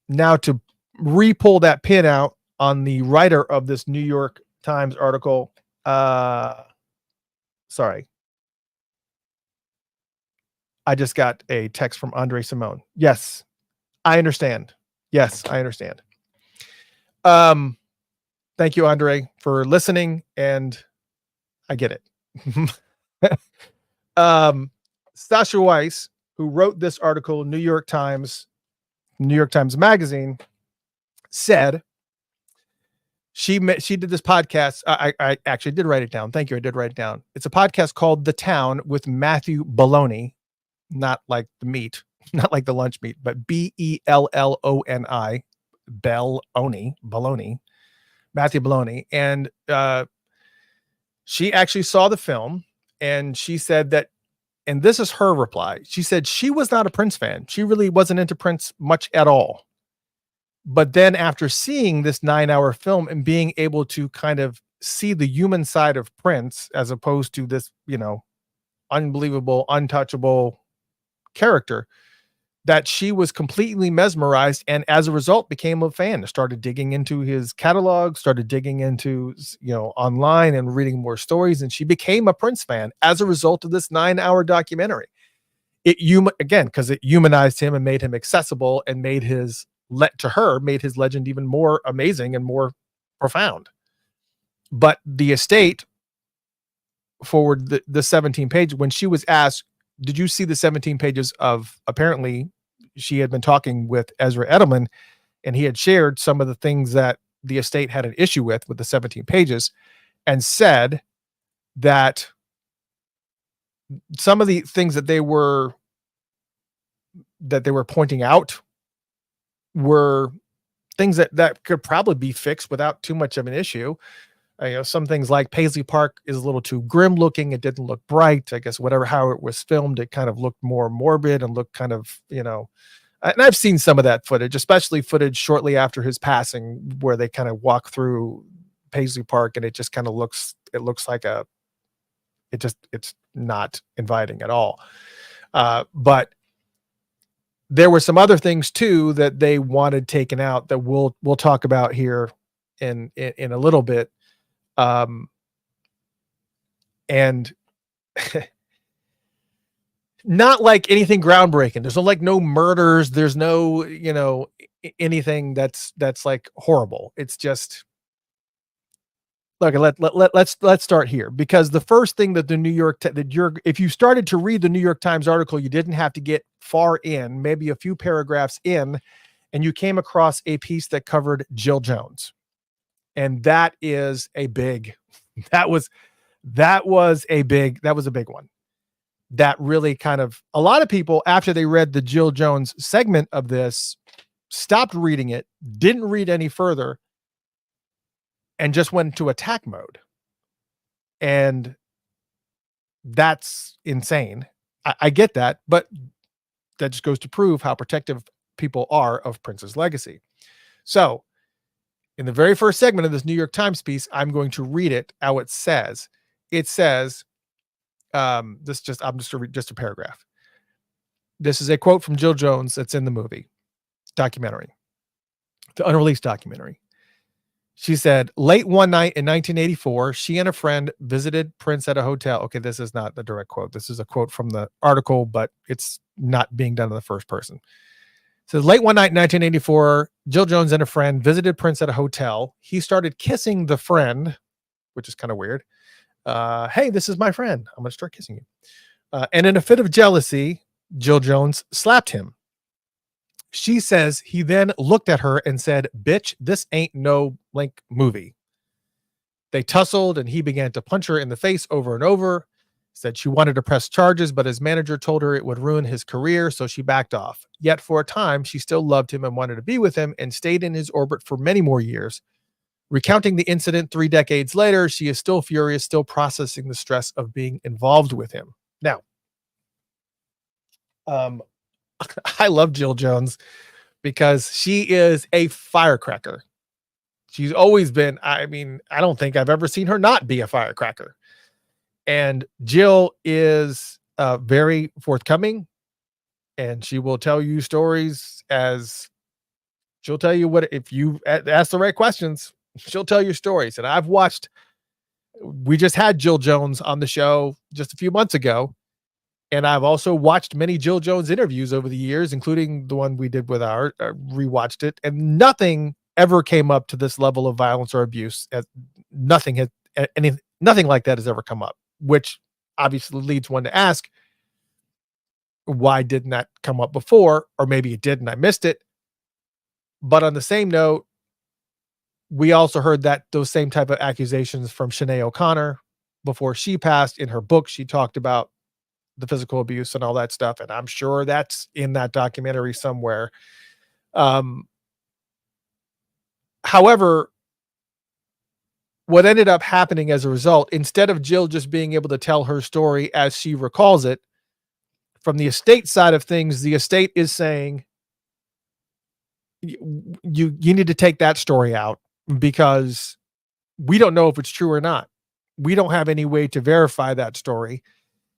now to re-pull that pin out on the writer of this New York Times article. Sorry. I just got a text from Andre Simone. Yes, I understand. Yes, I understand. Thank you, Andre, for listening, and I get it. Sasha Weiss, who wrote this article, New York Times Magazine, said she did this podcast. I actually did write it down. Thank you. I did write it down. It's a podcast called The Town with Matthew Belloni, not like the meat, not like the lunch meat, but Belloni, Belloni, Matthew Belloni. And she actually saw the film, and she said that, and this is her reply. She said she was not a Prince fan. She really wasn't into Prince much at all. But then after seeing this 9-hour film and being able to kind of see the human side of Prince, as opposed to this, unbelievable, untouchable character, that she was completely mesmerized, and as a result became a fan, started digging into his catalog, started digging into, online and reading more stories. And she became a Prince fan as a result of this 9-hour documentary. Because it humanized him and made him accessible and made his legend even more amazing and more profound. But the estate forward the 17 page, when she was asked, did you see the 17 pages of, apparently she had been talking with Ezra Edelman, and he had shared some of the things that the estate had an issue with the 17 pages, and said that some of the things that they were pointing out were things that could probably be fixed without too much of an issue. Some things like Paisley Park is a little too grim looking. It didn't look bright. I guess how it was filmed, it kind of looked more morbid and looked kind of, and I've seen some of that footage, especially footage shortly after his passing, where they kind of walk through Paisley Park, and it just kind of looks like it's not inviting at all. But there were some other things too that they wanted taken out that we'll talk about here in a little bit. And not like anything groundbreaking. There's no murders. There's no, anything that's like horrible. It's just Look, let's start here, because the first thing that the New York if you started to read the New York Times article, you didn't have to get far in, maybe a few paragraphs in, and you came across a piece that covered Jill Jones. And that is a big that was a big one. That really kind of, a lot of people, after they read the Jill Jones segment of this, stopped reading it, didn't read any further, and just went into attack mode. And that's insane. I get that, but that just goes to prove how protective people are of Prince's legacy. So, in the very first segment of this New York Times piece, I'm going to read it how it says. It says, I'm just going to read just a paragraph. This is a quote from Jill Jones that's in the movie documentary, the unreleased documentary. She said, late one night in 1984, she and a friend visited Prince at a hotel. Okay, this is not the direct quote. This is a quote from the article, but it's not being done in the first person. It says, late one night in 1984, Jill Jones and a friend visited Prince at a hotel. He started kissing the friend, which is kind of weird. Hey, this is my friend. I'm going to start kissing you. And in a fit of jealousy, Jill Jones slapped him. She says he then looked at her and said, bitch, this ain't no Link movie. They tussled and he began to punch her in the face over and over. Said she wanted to press charges, but his manager told her it would ruin his career, so she backed off. Yet for a time, she still loved him and wanted to be with him and stayed in his orbit for many more years. Recounting the incident 3 decades later, she is still furious, still processing the stress of being involved with him. Now, I love Jill Jones because she is a firecracker. She's always been, I mean, I don't think I've ever seen her not be a firecracker. And Jill is very forthcoming, and she will tell you stories as she'll tell you what, if you ask the right questions, she'll tell you stories. And I've watched, we just had Jill Jones on the show just a few months ago. And I've also watched many Jill Jones interviews over the years, including the one we did with our, rewatched it, and nothing ever came up to this level of violence or abuse. Nothing like that has ever come up, which obviously leads one to ask, why didn't that come up before? Or maybe it did and I missed it. But on the same note, we also heard that those same type of accusations from Sinead O'Connor before she passed. In her book, she talked about the physical abuse and all that stuff. And I'm sure that's in that documentary somewhere. However, what ended up happening as a result, instead of Jill just being able to tell her story as she recalls it, from the estate side of things, the estate is saying, you need to take that story out because we don't know if it's true or not. We don't have any way to verify that story.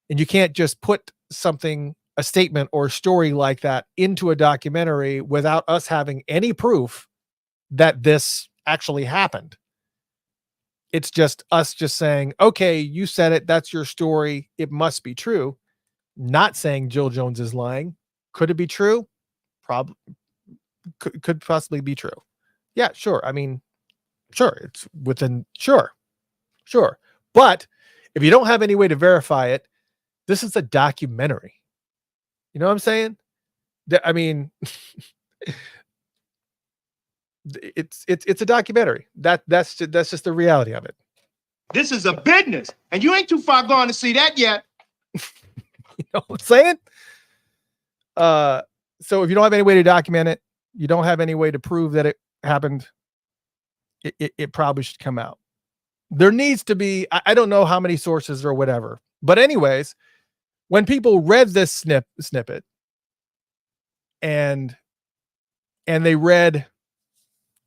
And you can't just put something, a statement or a story like that into a documentary without us having any proof that this actually happened. It's just us just saying, okay, you said it. That's your story. It must be true. Not saying Jill Jones is lying. Could it be true? Probably. Could possibly be true. Yeah, sure. I mean, sure. It's within, sure. But if you don't have any way to verify it, this is a documentary. You know what I'm saying? I mean, it's a documentary. That's just the reality of it. This is a business, and you ain't too far gone to see that yet. You know what I'm saying? So if you don't have any way to document it, you don't have any way to prove that it happened, it probably should come out. There needs to be, I don't know how many sources or whatever, but anyways, when people read this snippet and they read,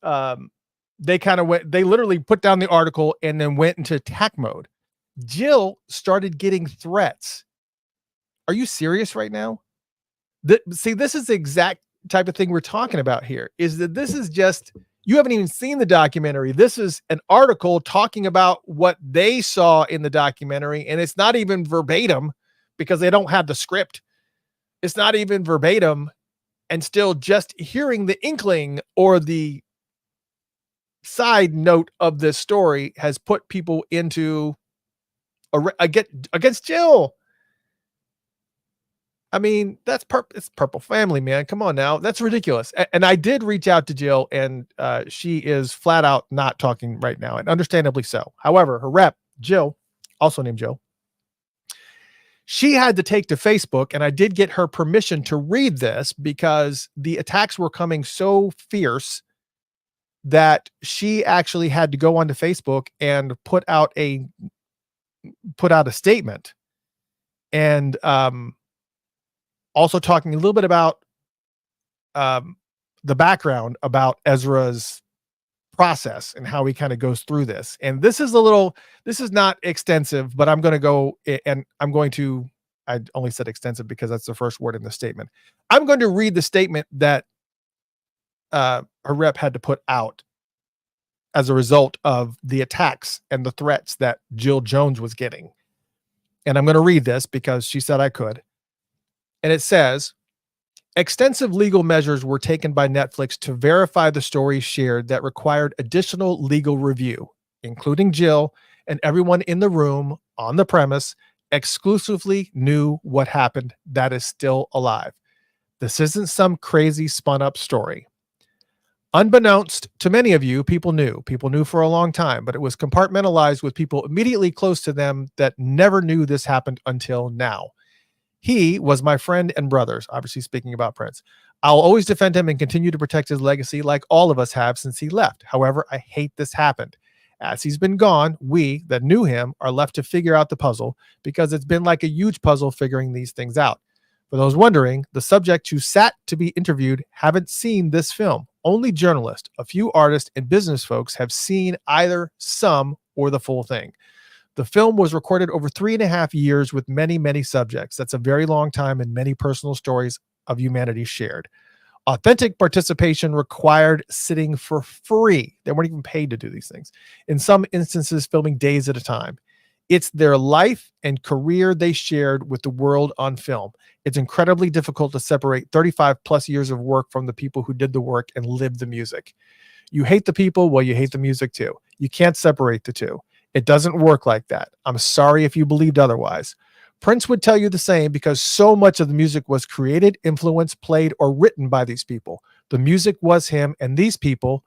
they kind of went, they literally put down the article and then went into attack mode. Jill started getting threats. Are you serious right now? See, this is the exact type of thing we're talking about here, is that this is just, you haven't even seen the documentary. This is an article talking about what they saw in the documentary. And it's not even verbatim because they don't have the script. It's not even verbatim, and still just hearing the inkling or the side note of this story has put people into against Jill. I mean, it's Purple Family, man. Come on now. That's ridiculous. And I did reach out to Jill, and she is flat out not talking right now, and understandably so. However, her rep, Jill, also named Jill, she had to take to Facebook, and I did get her permission to read this because the attacks were coming so fierce that she actually had to go onto Facebook and put out a statement, and also talking a little bit about the background about Ezra's process and how he kind of goes through this. And this is not extensive, but I only said extensive because that's the first word in the statement. I'm going to read the statement that her rep had to put out as a result of the attacks and the threats that Jill Jones was getting. And I'm going to read this because she said I could. And it says, extensive legal measures were taken by Netflix to verify the stories shared that required additional legal review, including Jill and everyone in the room on the premise exclusively knew what happened that is still alive. This isn't some crazy spun up story. Unbeknownst to many of you, people knew for a long time, but it was compartmentalized with people immediately close to them that never knew this happened until now. He was my friend and brothers, obviously speaking about Prince. I'll always defend him and continue to protect his legacy like all of us have since he left. However, I hate this happened. As he's been gone, we that knew him are left to figure out the puzzle because it's been like a huge puzzle figuring these things out. For those wondering, the subjects who sat to be interviewed haven't seen this film. Only journalists, a few artists, and business folks have seen either some or the full thing. The film was recorded over 3.5 years with many, many subjects. That's a very long time and many personal stories of humanity shared. Authentic participation required sitting for free. They weren't even paid to do these things. In some instances, filming days at a time. It's their life and career they shared with the world on film. It's incredibly difficult to separate 35 plus years of work from the people who did the work and lived the music. You hate the people, well, you hate the music too. You can't separate the two. It doesn't work like that. I'm sorry if you believed otherwise. Prince would tell you the same because so much of the music was created, influenced, played, or written by these people. The music was him and these people.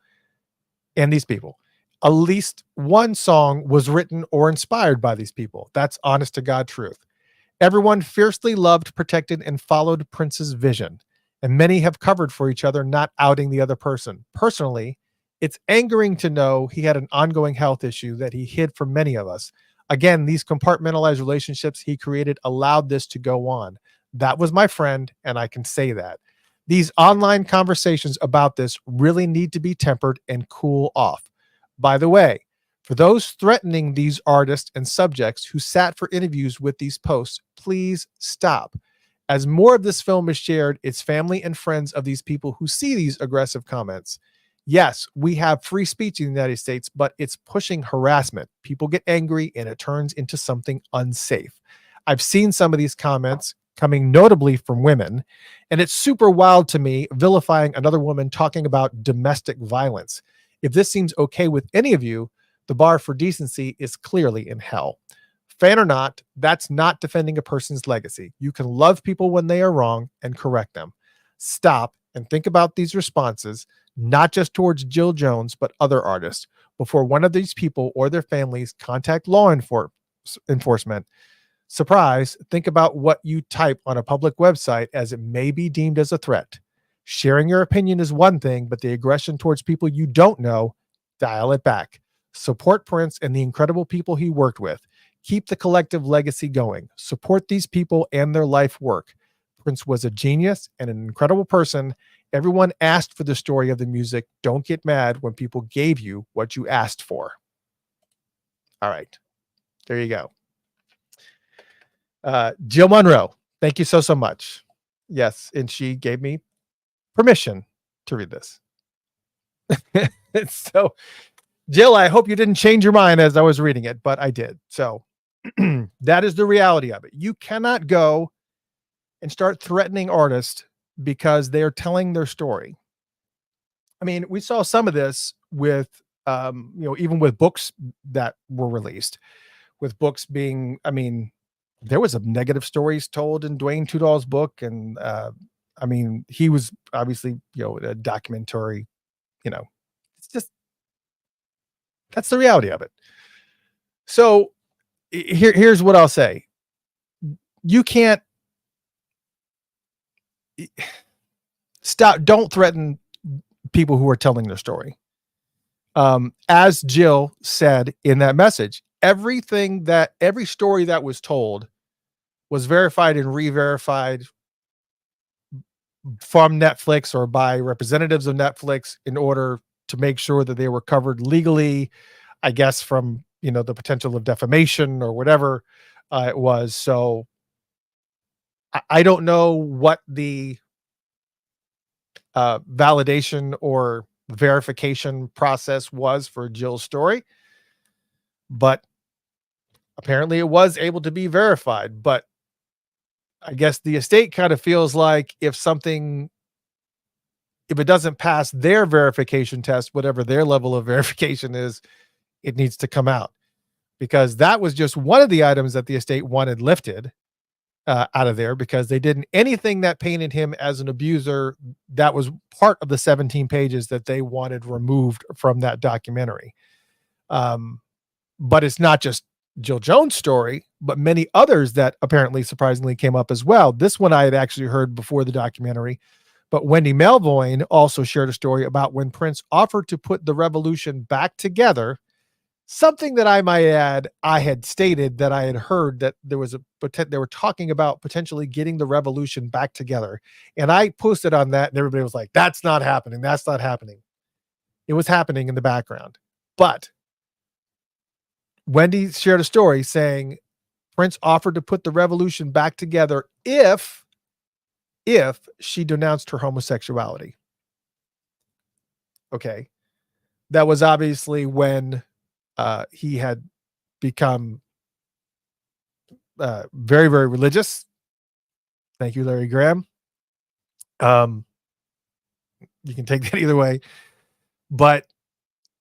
At least one song was written or inspired by these people. That's honest to God truth. Everyone fiercely loved, protected, and followed Prince's vision. And many have covered for each other, not outing the other person. Personally, it's angering to know he had an ongoing health issue that he hid from many of us. Again, these compartmentalized relationships he created allowed this to go on. That was my friend, and I can say that. These online conversations about this really need to be tempered and cool off. By the way, for those threatening these artists and subjects who sat for interviews with these posts, please stop. As more of this film is shared, it's family and friends of these people who see these aggressive comments. Yes, we have free speech in the United States, but it's pushing harassment. People get angry and it turns into something unsafe. I've seen some of these comments coming notably from women, and it's super wild to me vilifying another woman talking about domestic violence. If this seems okay with any of you, the bar for decency is clearly in hell. Fan or not, that's not defending a person's legacy. You can love people when they are wrong and correct them. Stop and think about these responses, not just towards Jill Jones, but other artists, before one of these people or their families contact law enforcement. Surprise, think about what you type on a public website, as it may be deemed as a threat. Sharing your opinion is one thing, but the aggression towards people you don't know, dial it back. Support Prince and the incredible people he worked with. Keep the collective legacy going. Support these people and their life work. Prince was a genius and an incredible person. Everyone asked for the story of the music. Don't get mad when people gave you what you asked for. All right. There you go. Jill Monroe, thank you so much. Yes, and she gave me permission to read this. So, Jill, I hope you didn't change your mind as I was reading it, but I did. So that is the reality of it. You cannot go and start threatening artists because they're telling their story. I mean, we saw some of this with even with books that were released, with books being, I mean, there was some negative stories told in Dwayne Tudor's book. And, I mean, he was obviously, a documentary, it's just, that's the reality of it. So here's what I'll say. You can't don't threaten people who are telling their story. As Jill said in that message, every story that was told was verified and re-verified from Netflix or by representatives of Netflix in order to make sure that they were covered legally, I guess, from, the potential of defamation or whatever it was. So I don't know what the validation or verification process was for Jill's story, but apparently it was able to be verified. But I guess the estate kind of feels like if it doesn't pass their verification test, whatever their level of verification is, it needs to come out, because that was just one of the items that the estate wanted lifted out of there, because they didn't anything that painted him as an abuser. That was part of the 17 pages that they wanted removed from that documentary. But it's not just Jill Jones' story, but many others that apparently surprisingly came up as well. This one I had actually heard before the documentary, but Wendy Melvoin also shared a story about when Prince offered to put the revolution back together. Something that I might add, I had stated that I had heard that they were talking about potentially getting the revolution back together. And I posted on that and everybody was like, that's not happening. That's not happening. It was happening in the background. But Wendy shared a story saying Prince offered to put the revolution back together if she denounced her homosexuality. Okay. That was obviously when he had become very, very religious. Thank you, Larry Graham. You can take that either way, but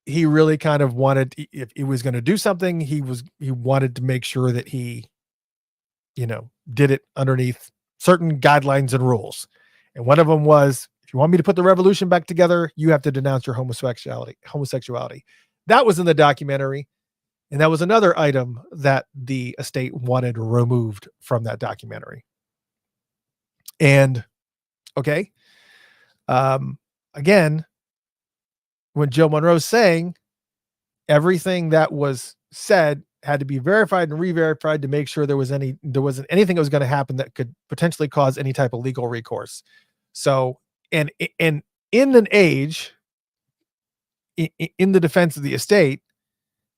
he really kind of wanted, if he was going to do something, he wanted to make sure that he, did it underneath certain guidelines and rules. And one of them was, if you want me to put the revolution back together, you have to denounce your homosexuality. That was in the documentary. And that was another item that the estate wanted removed from that documentary. And okay. Again, when Jill Monroe's saying everything that was said had to be verified and re-verified to make sure there wasn't anything that was going to happen that could potentially cause any type of legal recourse. So, and in an age, in the defense of the estate,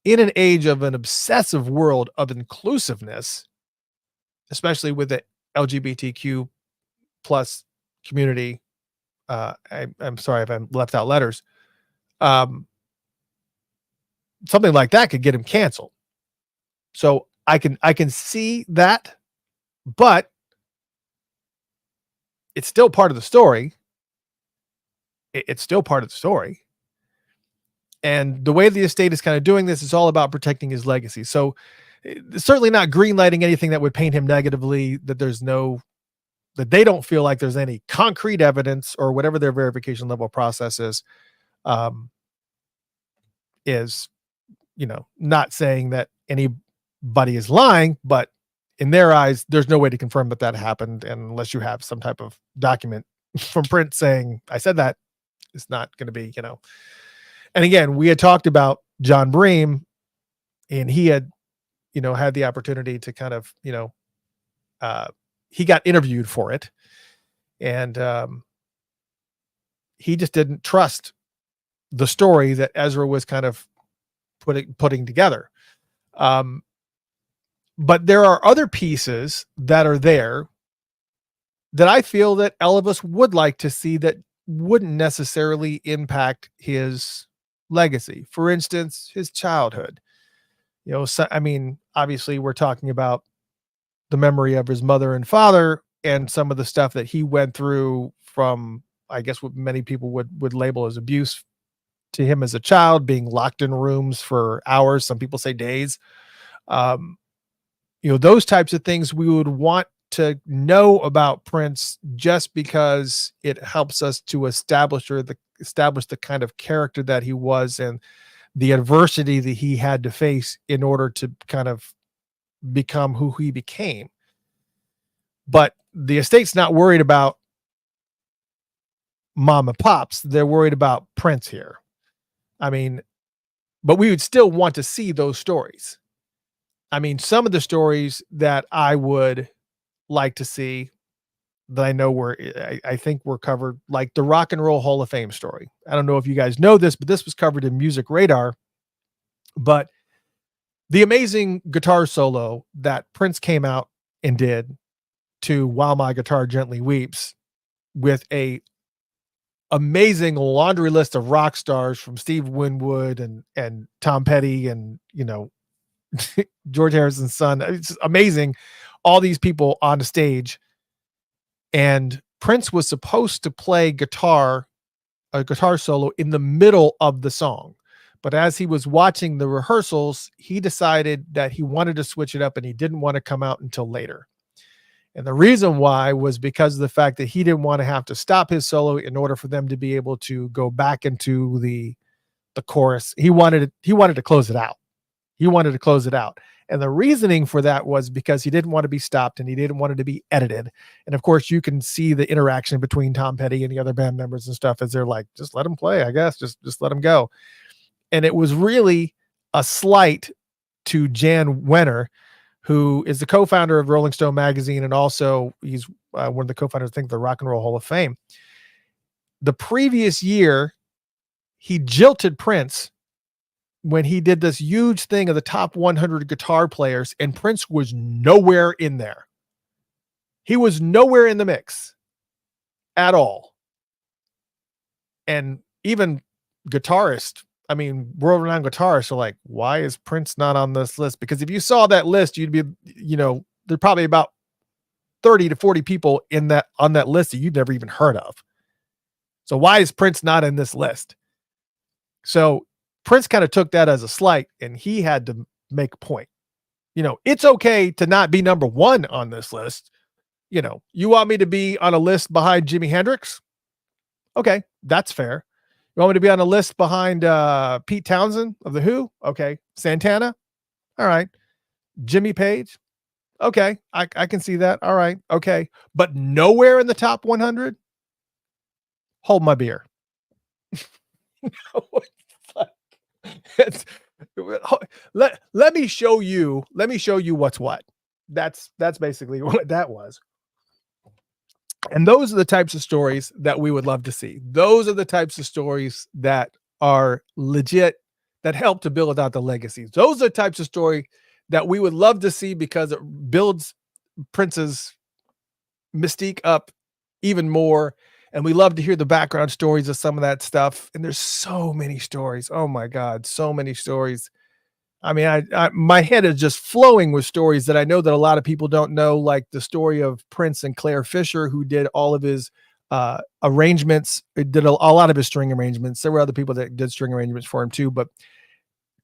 in an age of an obsessive world of inclusiveness, especially with the LGBTQ plus community, I'm sorry if I left out letters. Something like that could get him canceled. So I can see that, but it's still part of the story. It's still part of the story. And the way the estate is kind of doing this is all about protecting his legacy. So certainly not greenlighting anything that would paint him negatively, that they don't feel like there's any concrete evidence or whatever their verification level process is, not saying that anybody is lying, but in their eyes, there's no way to confirm that happened unless you have some type of document from Prince saying, I said that. It's not going to be, And again, we had talked about John Bream, and he had, had the opportunity to kind of, he got interviewed for it, and he just didn't trust the story that Ezra was kind of putting together. But there are other pieces that are there that I feel that Elvis would like to see that wouldn't necessarily impact his legacy. For instance, his childhood. Obviously we're talking about the memory of his mother and father and some of the stuff that he went through from, I guess, what many people would label as abuse to him as a child, being locked in rooms for hours. Some people say days. Um, those types of things we would want to know about Prince just because it helps us to establish the kind of character that he was and the adversity that he had to face in order to kind of become who he became. But the estate's not worried about mom and pops. They're worried about Prince here. I mean, but we would still want to see those stories. I mean, some of the stories that I would like to see that I know I think were covered, like the Rock and Roll Hall of Fame story. I don't know if you guys know this, but this was covered in Music Radar. But the amazing guitar solo that Prince came out and did to While My Guitar Gently Weeps, with a amazing laundry list of rock stars from Steve Winwood and Tom Petty and George Harrison's son. It's amazing. All these people on the stage. And Prince was supposed to play a guitar solo in the middle of the song. But as he was watching the rehearsals, he decided that he wanted to switch it up and he didn't want to come out until later. And the reason why was because of the fact that he didn't want to have to stop his solo in order for them to be able to go back into the chorus. He wanted to close it out. He wanted to close it out. And the reasoning for that was because he didn't want to be stopped and he didn't want it to be edited. And of course, you can see the interaction between Tom Petty and the other band members and stuff as they're like, just let him play, I guess. Just let him go. And it was really a slight to Jan Wenner, who is the co-founder of Rolling Stone magazine. And also he's one of the co-founders, I think, of the Rock and Roll Hall of Fame. The previous year, he jilted Prince when he did this huge thing of the top 100 guitar players, and Prince was nowhere in there. He was nowhere in the mix at all. And even guitarists, I mean, world-renowned guitarists are like, why is Prince not on this list? Because if you saw that list, you'd be, there's probably about 30 to 40 people on that list that you'd never even heard of. So why is Prince not in this list? So Prince kind of took that as a slight, and he had to make a point. It's okay to not be number one on this list. You want me to be on a list behind Jimi Hendrix? Okay, that's fair. You want me to be on a list behind Pete Townsend of The Who? Okay. Santana? All right. Jimmy Page? Okay, I can see that. All right. Okay. But nowhere in the top 100? Hold my beer. Let me show you what's what. That's basically what that was. And those are the types of stories that we would love to see. Those are the types of stories that are legit, that help to build out the legacies. Those are the types of story that we would love to see because it builds Prince's mystique up even more. And we love to hear the background stories of some of that stuff. And there's so many stories. Oh my God, so many stories. I mean, my head is just flowing with stories that I know that a lot of people don't know, like the story of Prince and Claire Fisher, who did all of his arrangements. It did a lot of his string arrangements. There were other people that did string arrangements for him too, but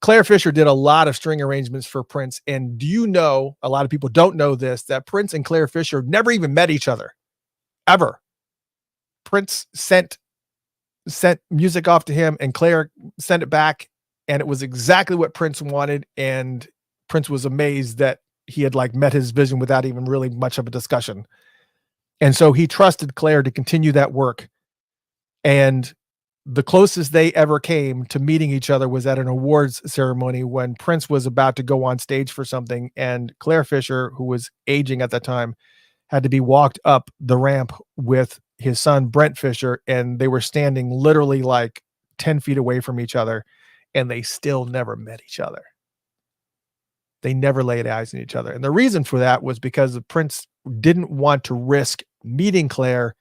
Claire Fisher did a lot of string arrangements for Prince. And do you know, a lot of people don't know this, that Prince and Claire Fisher never even met each other, ever. Prince sent music off to him and Claire sent it back. And it was exactly what Prince wanted. And Prince was amazed that he had met his vision without even really much of a discussion. And so he trusted Claire to continue that work. And the closest they ever came to meeting each other was at an awards ceremony when Prince was about to go on stage for something. And Claire Fisher, who was aging at that time, had to be walked up the ramp with his son, Brent Fisher. And they were standing literally 10 feet away from each other. And they still never met each other. They never laid eyes on each other. And the reason for that was because the Prince didn't want to risk meeting Claire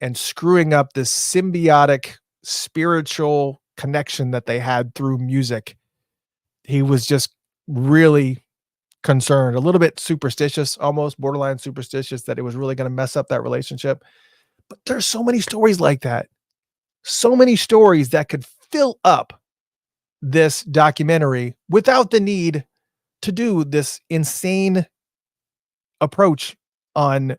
and screwing up this symbiotic spiritual connection that they had through music. He was just really concerned, a little bit superstitious, almost borderline superstitious, that it was really going to mess up that relationship. But there's so many stories like that. So many stories that could fill up this documentary without the need to do this insane approach on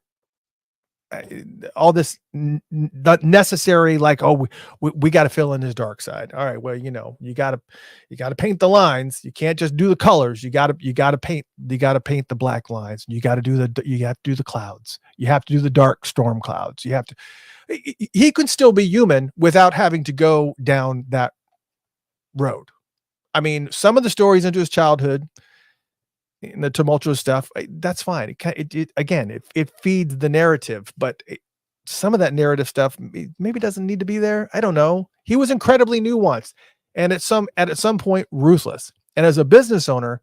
all this not necessary, like, oh, we got to fill in his dark side. All right, well, you got to paint the lines. You can't just do the colors. You got to paint the black lines. You have to do the clouds. You have to do the dark storm clouds. He could still be human without having to go down that road. I mean, some of the stories into his childhood and the tumultuous stuff, that's fine. It feeds the narrative, but some of that narrative stuff maybe doesn't need to be there. I don't know. He was incredibly nuanced and at some point ruthless. And as a business owner,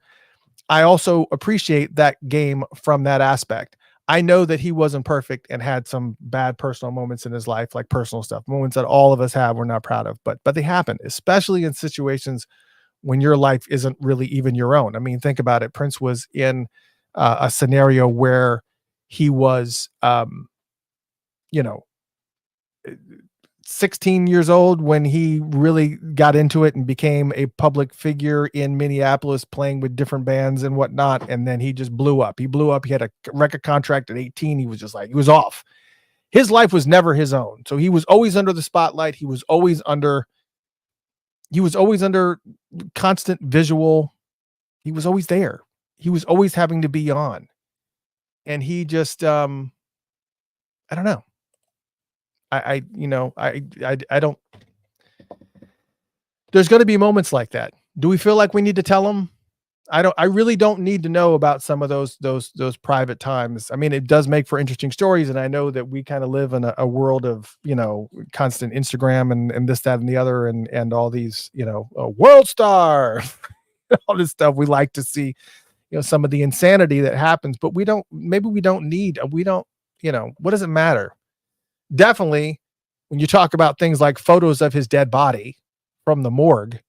I also appreciate that game from that aspect. I know that he wasn't perfect and had some bad personal moments in his life, like personal stuff, moments that all of us have, we're not proud of, but they happen, especially in situations when your life isn't really even your own. I mean, think about it. Prince was in a scenario where he was, 16 years old when he really got into it and became a public figure in Minneapolis, playing with different bands and whatnot. And then he just blew up. He had a record contract at 18. He was just like, he was off. His life was never his own. So he was always under the spotlight. He was always under constant visual. He was always there. He was always having to be on. And he just, I don't know. I don't, there's going to be moments like that. Do we feel like we need to tell them? I really don't need to know about some of those private times. I mean, it does make for interesting stories. And I know that we kind of live in a world of, constant Instagram and this, that, and the other, and all these, a world star, all this stuff. We like to see, some of the insanity that happens, but what does it matter? Definitely when you talk about things like photos of his dead body from the morgue,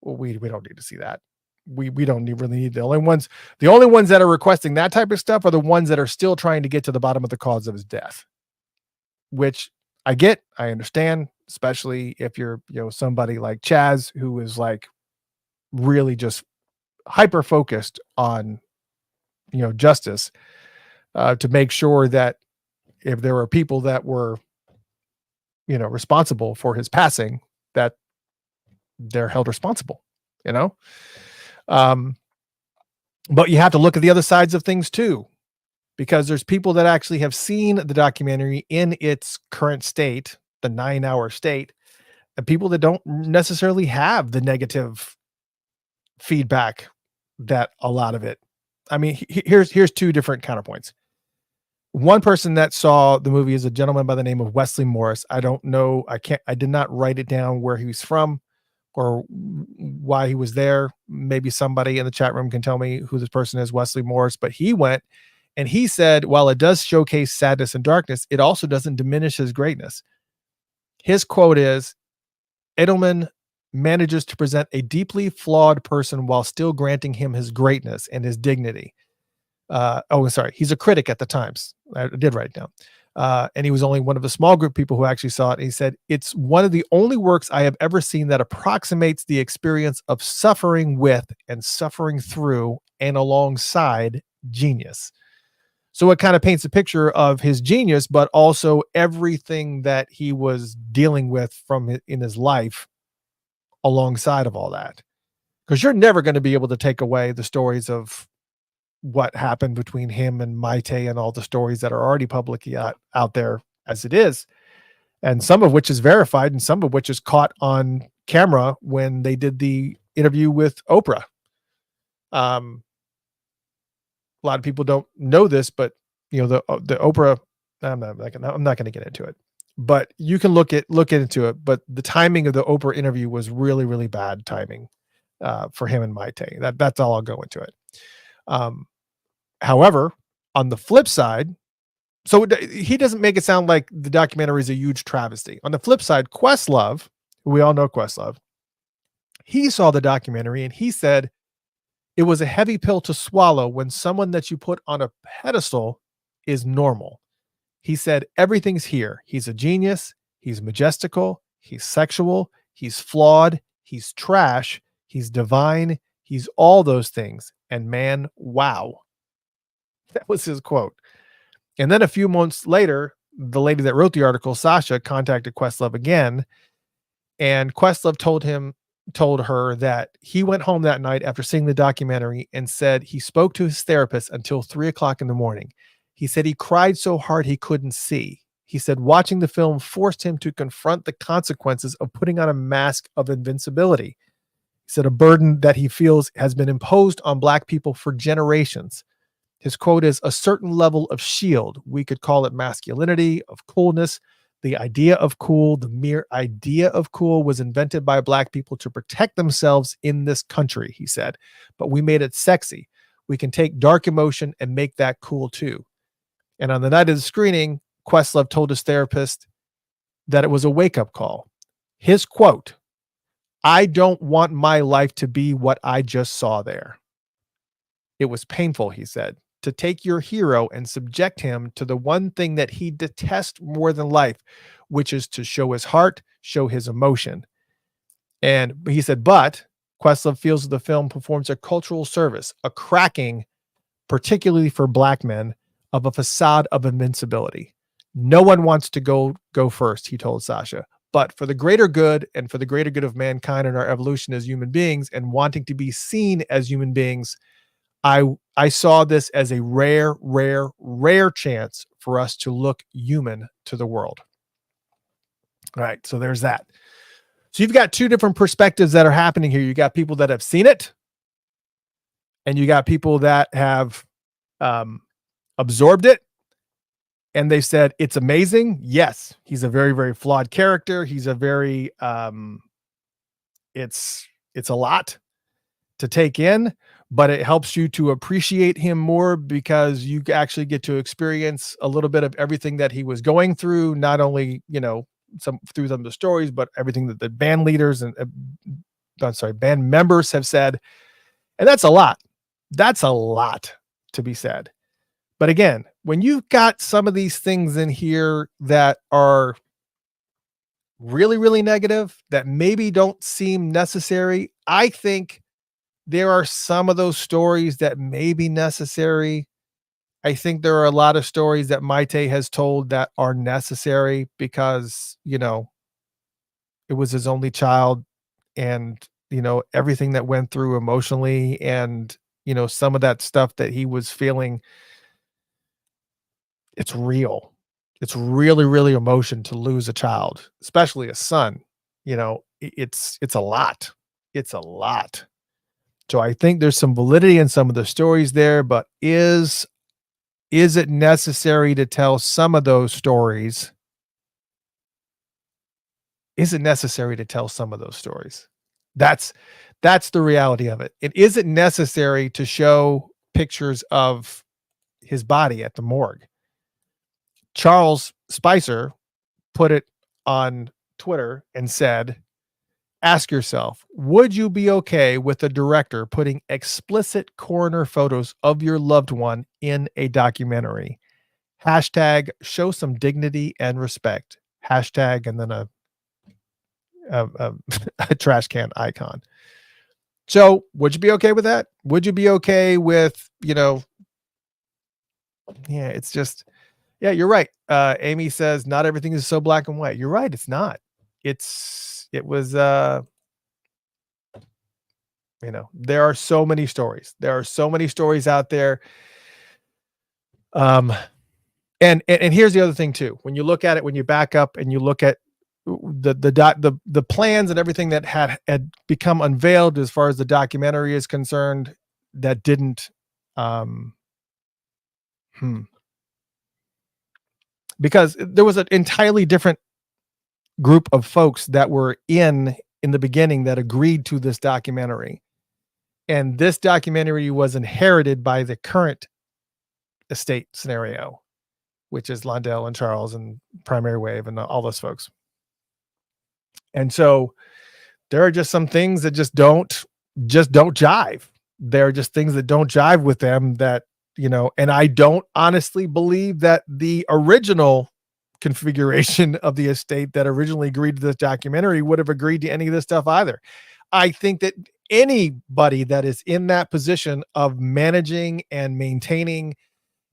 well, we don't need to see that. We don't really need the only ones that are requesting that type of stuff are the ones that are still trying to get to the bottom of the cause of his death, which I understand, especially if you're, somebody like Chaz, who is like really just hyper focused on, justice, to make sure that if there were people that were, responsible for his passing, that they're held responsible, but you have to look at the other sides of things too, because there's people that actually have seen the documentary in its current state, the 9-hour state, and people that don't necessarily have the negative feedback that a lot of it. I mean, here's two different counterpoints. One person that saw the movie is a gentleman by the name of Wesley Morris. I don't know. I did not write it down where he was from or why he was there. Maybe somebody in the chat room can tell me who this person is, Wesley Morris, but he went and he said, while it does showcase sadness and darkness, it also doesn't diminish his greatness. His quote is, Edelman manages to present a deeply flawed person while still granting him his greatness and his dignity. He's a critic at the Times. I did write it down. And he was only one of the small group of people who actually saw it. And he said, it's one of the only works I have ever seen that approximates the experience of suffering with and suffering through and alongside genius. So it kind of paints a picture of his genius, but also everything that he was dealing with in his life alongside of all that. Because you're never going to be able to take away the stories of what happened between him and Maite and all the stories that are already publicly out there as it is. And some of which is verified and some of which is caught on camera when they did the interview with Oprah. A lot of people don't know this, but the Oprah, I'm not going to get into it, but you can look into it. But the timing of the Oprah interview was really, really bad timing for him and Maite. That's all I'll go into it. However, on the flip side, so he doesn't make it sound like the documentary is a huge travesty. On the flip side, Questlove, we all know Questlove, he saw the documentary and he said it was a heavy pill to swallow when someone that you put on a pedestal is normal. He said, everything's here. He's a genius. He's majestical. He's sexual. He's flawed. He's trash. He's divine. He's all those things. And man, wow. That was his quote. And then a few months later, the lady that wrote the article, Sasha, contacted Questlove again. And Questlove told her that he went home that night after seeing the documentary and said he spoke to his therapist until 3:00 in the morning. He said he cried so hard he couldn't see. He said watching the film forced him to confront the consequences of putting on a mask of invincibility. He said a burden that he feels has been imposed on Black people for generations. His quote is, "A certain level of shield, we could call it masculinity, of coolness. The idea of cool, the mere idea of cool was invented by Black people to protect themselves in this country," he said. "But we made it sexy. We can take dark emotion and make that cool too." And on the night of the screening, Questlove told his therapist that it was a wake-up call. His quote, "I don't want my life to be what I just saw there." It was painful, he said, to take your hero and subject him to the one thing that he detests more than life, which is to show his heart, show his emotion. And he said, but Questlove feels that the film performs a cultural service, a cracking, particularly for Black men, of a facade of invincibility. No one wants to go first, he told Sasha. But for the greater good and for the greater good of mankind and our evolution as human beings and wanting to be seen as human beings, I saw this as a rare, rare, rare chance for us to look human to the world. All right, so there's that. So you've got two different perspectives that are happening here. You got people that have seen it, and you got people that have absorbed it, and they said it's amazing. Yes, he's a very, very flawed character. He's a very it's a lot to take in, but it helps you to appreciate him more because you actually get to experience a little bit of everything that he was going through, not only, some through some of the stories, but everything that the band leaders and band members have said. And that's a lot. That's a lot to be said. But again, when you've got some of these things in here that are really, really negative, that maybe don't seem necessary, I think there are some of those stories that may be necessary. I think there are a lot of stories that Maite has told that are necessary because, it was his only child and, everything that went through emotionally and, some of that stuff that he was feeling. It's real. It's really, really emotion to lose a child, especially a son. It's a lot. It's a lot. So I think there's some validity in some of the stories there, but is it necessary to tell some of those stories? Is it necessary to tell some of those stories? That's the reality of it. And is it necessary to show pictures of his body at the morgue? Charles Spicer put it on Twitter and said, ask yourself, would you be okay with the director putting explicit coroner photos of your loved one in a documentary? Hashtag show some dignity and respect. Hashtag and then a trash can icon. So would you be okay with that? Would you be okay with, it's just, yeah, you're right. Amy says not everything is so black and white. You're right. It's not. It was, there are so many stories. There are so many stories out there. And here's the other thing too. When you look at it, when you back up and you look at the plans and everything that had become unveiled as far as the documentary is concerned, that didn't, because there was an entirely different group of folks that were in the beginning that agreed to this documentary. And this documentary was inherited by the current estate scenario, which is Londell and Charles and Primary Wave and all those folks. And so there are just some things that just don't jive. There are just things that don't jive with them that, and I don't honestly believe that the original configuration of the estate that originally agreed to this documentary would have agreed to any of this stuff either. I think that anybody that is in that position of managing and maintaining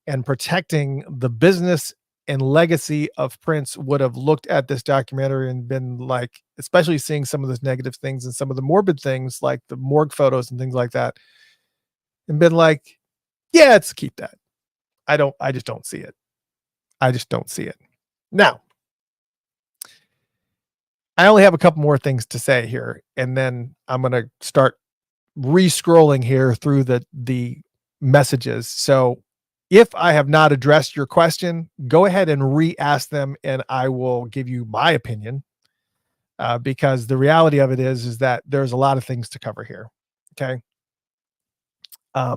and protecting the business and legacy of Prince would have looked at this documentary and been like, especially seeing some of those negative things and some of the morbid things like the morgue photos and things like that, and been like, yeah, let's keep that. I just don't see it. I just don't see it. Now, I only have a couple more things to say here, and then I'm going to start re-scrolling here through the messages. So if I have not addressed your question, go ahead and re-ask them, and I will give you my opinion. Because the reality of it is that there's a lot of things to cover here. Okay. I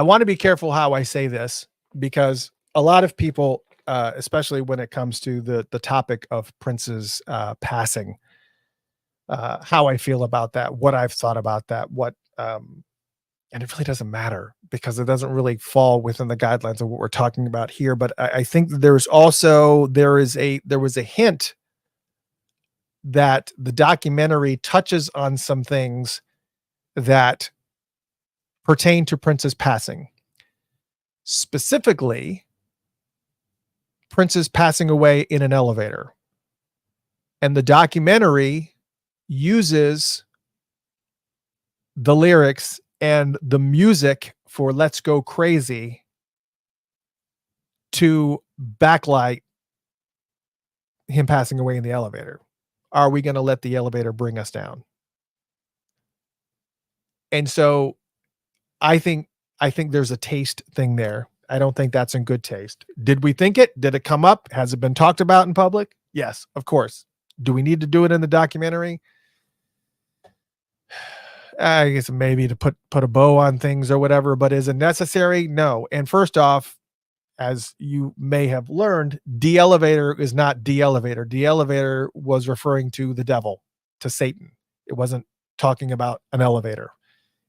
want to be careful how I say this, because a lot of people, especially when it comes to the topic of Prince's passing, how I feel about that, what I've thought about that, and it really doesn't matter because it doesn't really fall within the guidelines of what we're talking about here. But I think there was a hint that the documentary touches on some things that pertain to Prince's passing. Specifically, Prince's passing away in an elevator. And the documentary uses the lyrics and the music for Let's Go Crazy to backlight him passing away in the elevator. Are we going to let the elevator bring us down? And so I think there's a taste thing there. I don't think that's in good taste. Did we think it? Did it come up? Has it been talked about in public? Yes, of course. Do we need to do it in the documentary? I guess maybe to put a bow on things or whatever, but is it necessary? No. And first off, as you may have learned, de-elevator is not de-elevator. De-elevator was referring to the devil, to Satan. It wasn't talking about an elevator.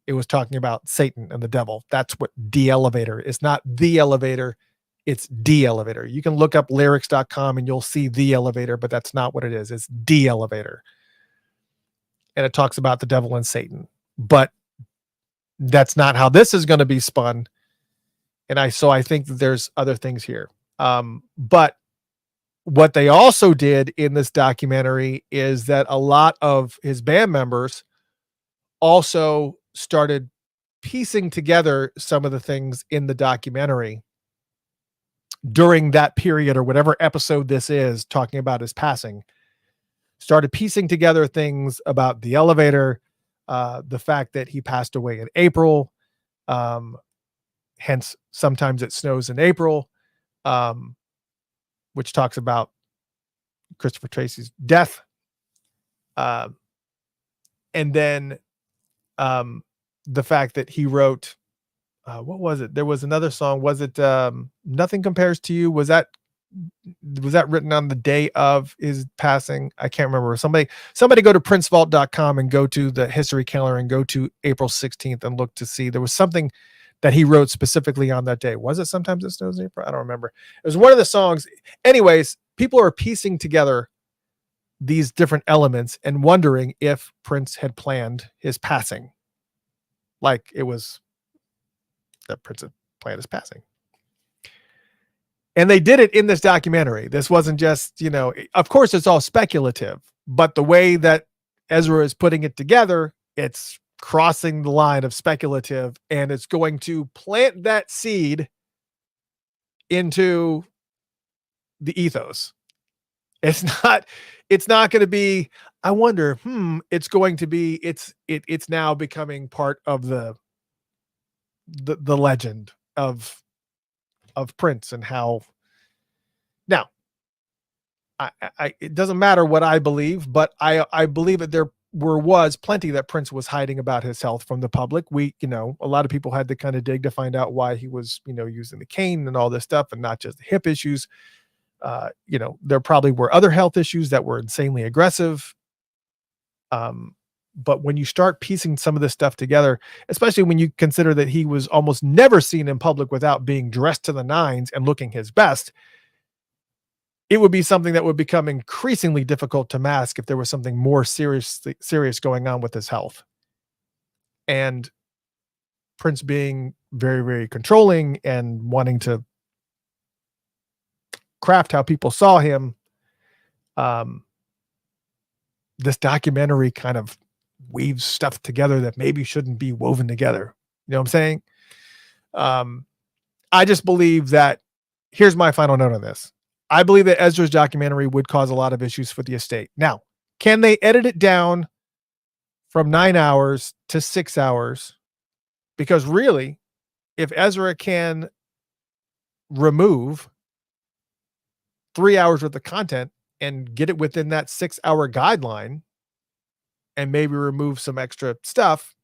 It was talking about Satan and the devil. That's what de-elevator is. Not the elevator. It's de-elevator. You can look up lyrics.com and you'll see the elevator, but that's not what it is. It's de-elevator. And it talks about the devil and Satan. But that's not how this is going to be spun. And I think that there's other things here. But what they also did in this documentary is that a lot of his band members also started piecing together some of the things in the documentary during that period, or whatever episode this is talking about his passing, started piecing together things about the elevator, the fact that he passed away in April, hence sometimes it snows in April, which talks about Christopher Tracy's death. And then the fact that he wrote, what was it? There was another song. Was it Nothing Compares to You? Was that written on the day of his passing? I can't remember. Somebody go to princevault.com and go to the history calendar and go to April 16th and look to see. There was something that he wrote specifically on that day. Was it Sometimes It Snows in April? I don't remember. It was one of the songs. Anyways, people are piecing together these different elements and wondering if Prince had planned his passing. Like it was that Prince had planned his passing. And they did it in this documentary. This wasn't just, of course it's all speculative, but the way that Ezra is putting it together, it's crossing the line of speculative, and it's going to plant that seed into the ethos. It's not going to be, I wonder, it's going to be, it's now becoming part of the legend of Prince and how. Now, it doesn't matter what I believe, but I believe that there was plenty that Prince was hiding about his health from the public. A lot of people had to kind of dig to find out why he was, using the cane and all this stuff, and not just the hip issues. There probably were other health issues that were insanely aggressive. But when you start piecing some of this stuff together, especially when you consider that he was almost never seen in public without being dressed to the nines and looking his best, it would be something that would become increasingly difficult to mask if there was something more serious going on with his health. And Prince being very, very controlling and wanting to craft how people saw him, this documentary kind of weaves stuff together that maybe shouldn't be woven together. You know what I'm saying? I just believe that, here's my final note on this. I believe that Ezra's documentary would cause a lot of issues for the estate. Now, can they edit it down from 9 hours to 6 hours? Because really, if Ezra can remove 3 hours worth of content and get it within that 6 hour guideline and maybe remove some extra stuff,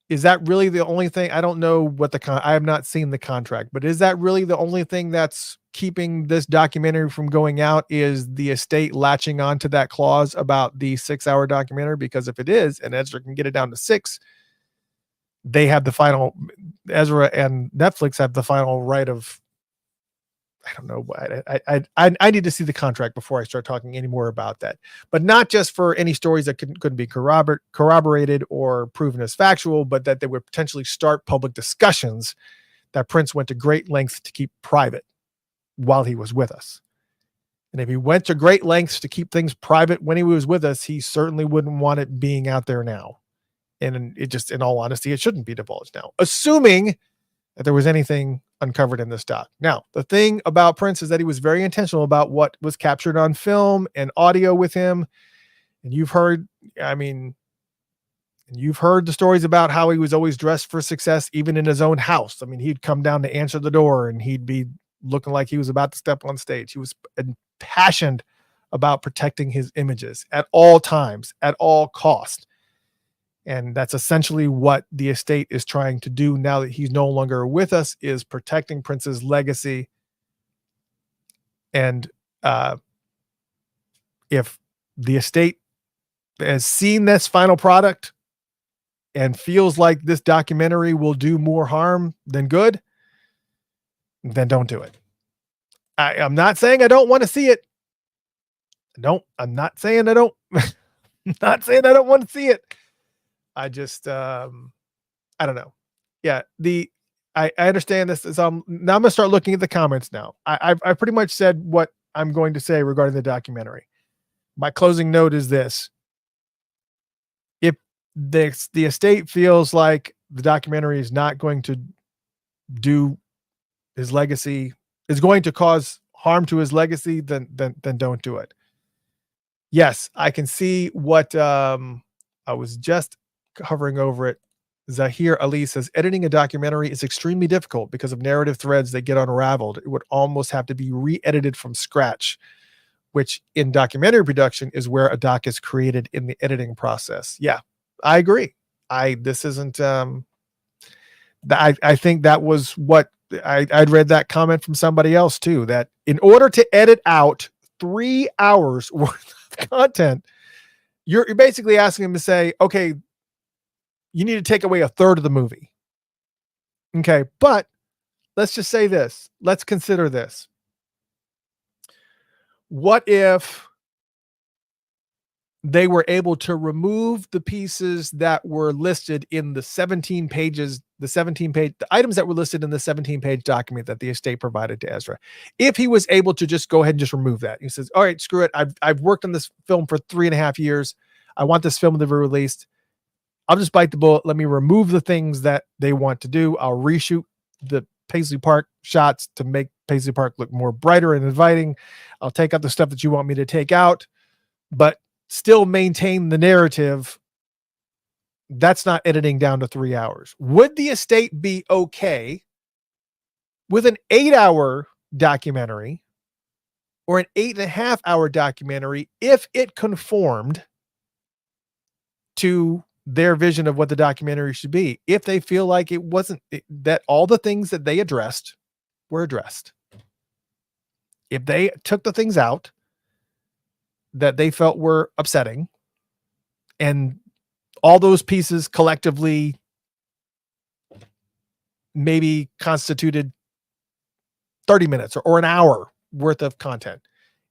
is that really the only thing? I don't know what I have not seen the contract, but is that really the only thing that's keeping this documentary from going out, is the estate latching on to that clause about the 6 hour documentary? Because if it is, and Ezra can get it down to 6, they have the final, Ezra and Netflix have the final right of, I don't know. I need to see the contract before I start talking any more about that. But not just for any stories that couldn't be corroborated or proven as factual, but that they would potentially start public discussions that Prince went to great lengths to keep private while he was with us. And if he went to great lengths to keep things private when he was with us, he certainly wouldn't want it being out there now. And it just, in all honesty, it shouldn't be divulged now, assuming that there was anything uncovered in this doc. Now, the thing about Prince is that he was very intentional about what was captured on film and audio with him. And you've heard the stories about how he was always dressed for success, even in his own house. I mean, he'd come down to answer the door and he'd be looking like he was about to step on stage. He was impassioned about protecting his images at all times, at all costs. And that's essentially what the estate is trying to do now that he's no longer with us, is protecting Prince's legacy. And if the estate has seen this final product and feels like this documentary will do more harm than good, then don't do it. I'm not saying I don't want to see it. I'm not saying I don't want to see it. I just, I don't know. Yeah. I understand this is, now I'm going to start looking at the comments now. I've pretty much said what I'm going to say regarding the documentary. My closing note is this: if the estate feels like the documentary is not going to do his legacy, is going to cause harm to his legacy, then don't do it. Yes, I can see what, I was just hovering over it. Zahir Ali says, editing a documentary is extremely difficult because of narrative threads that get unraveled. It would almost have to be re-edited from scratch, which in documentary production is where a doc is created in the editing process. Yeah, I agree. I think that was what I'd read that comment from somebody else too, that in order to edit out 3 hours worth of content, you're basically asking him to say, okay, you need to take away a third of the movie. Okay. But let's just say this. Let's consider this. What if they were able to remove the pieces that were listed in the 17 pages, the items that were listed in the 17-page document that the estate provided to Ezra? If he was able to just go ahead and just remove that, he says, all right, screw it. I've worked on this film for 3.5 years. I want this film to be released. I'll just bite the bullet. Let me remove the things that they want to do. I'll reshoot the Paisley Park shots to make Paisley Park look more brighter and inviting. I'll take out the stuff that you want me to take out, but still maintain the narrative. That's not editing down to 3 hours. Would the estate be okay with an 8-hour documentary or an 8.5-hour documentary if it conformed to their vision of what the documentary should be? If they feel like it wasn't, that all the things that they addressed were addressed. If they took the things out that they felt were upsetting, And all those pieces collectively maybe constituted 30 minutes or an hour worth of content.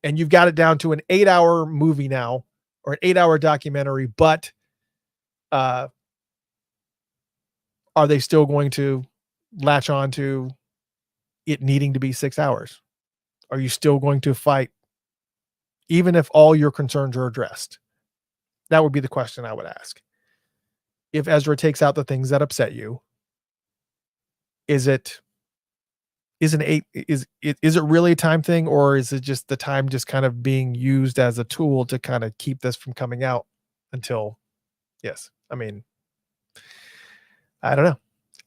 And you've got it down to an 8-hour movie now, or an 8-hour documentary, but are they still going to latch on to it needing to be 6 hours? Are you still going to fight even if all your concerns are addressed? That would be the question I would ask. If Ezra takes out the things that upset you, is it really a time thing, or is it just the time just kind of being used as a tool to kind of keep this from coming out until, yes, I mean, I don't know.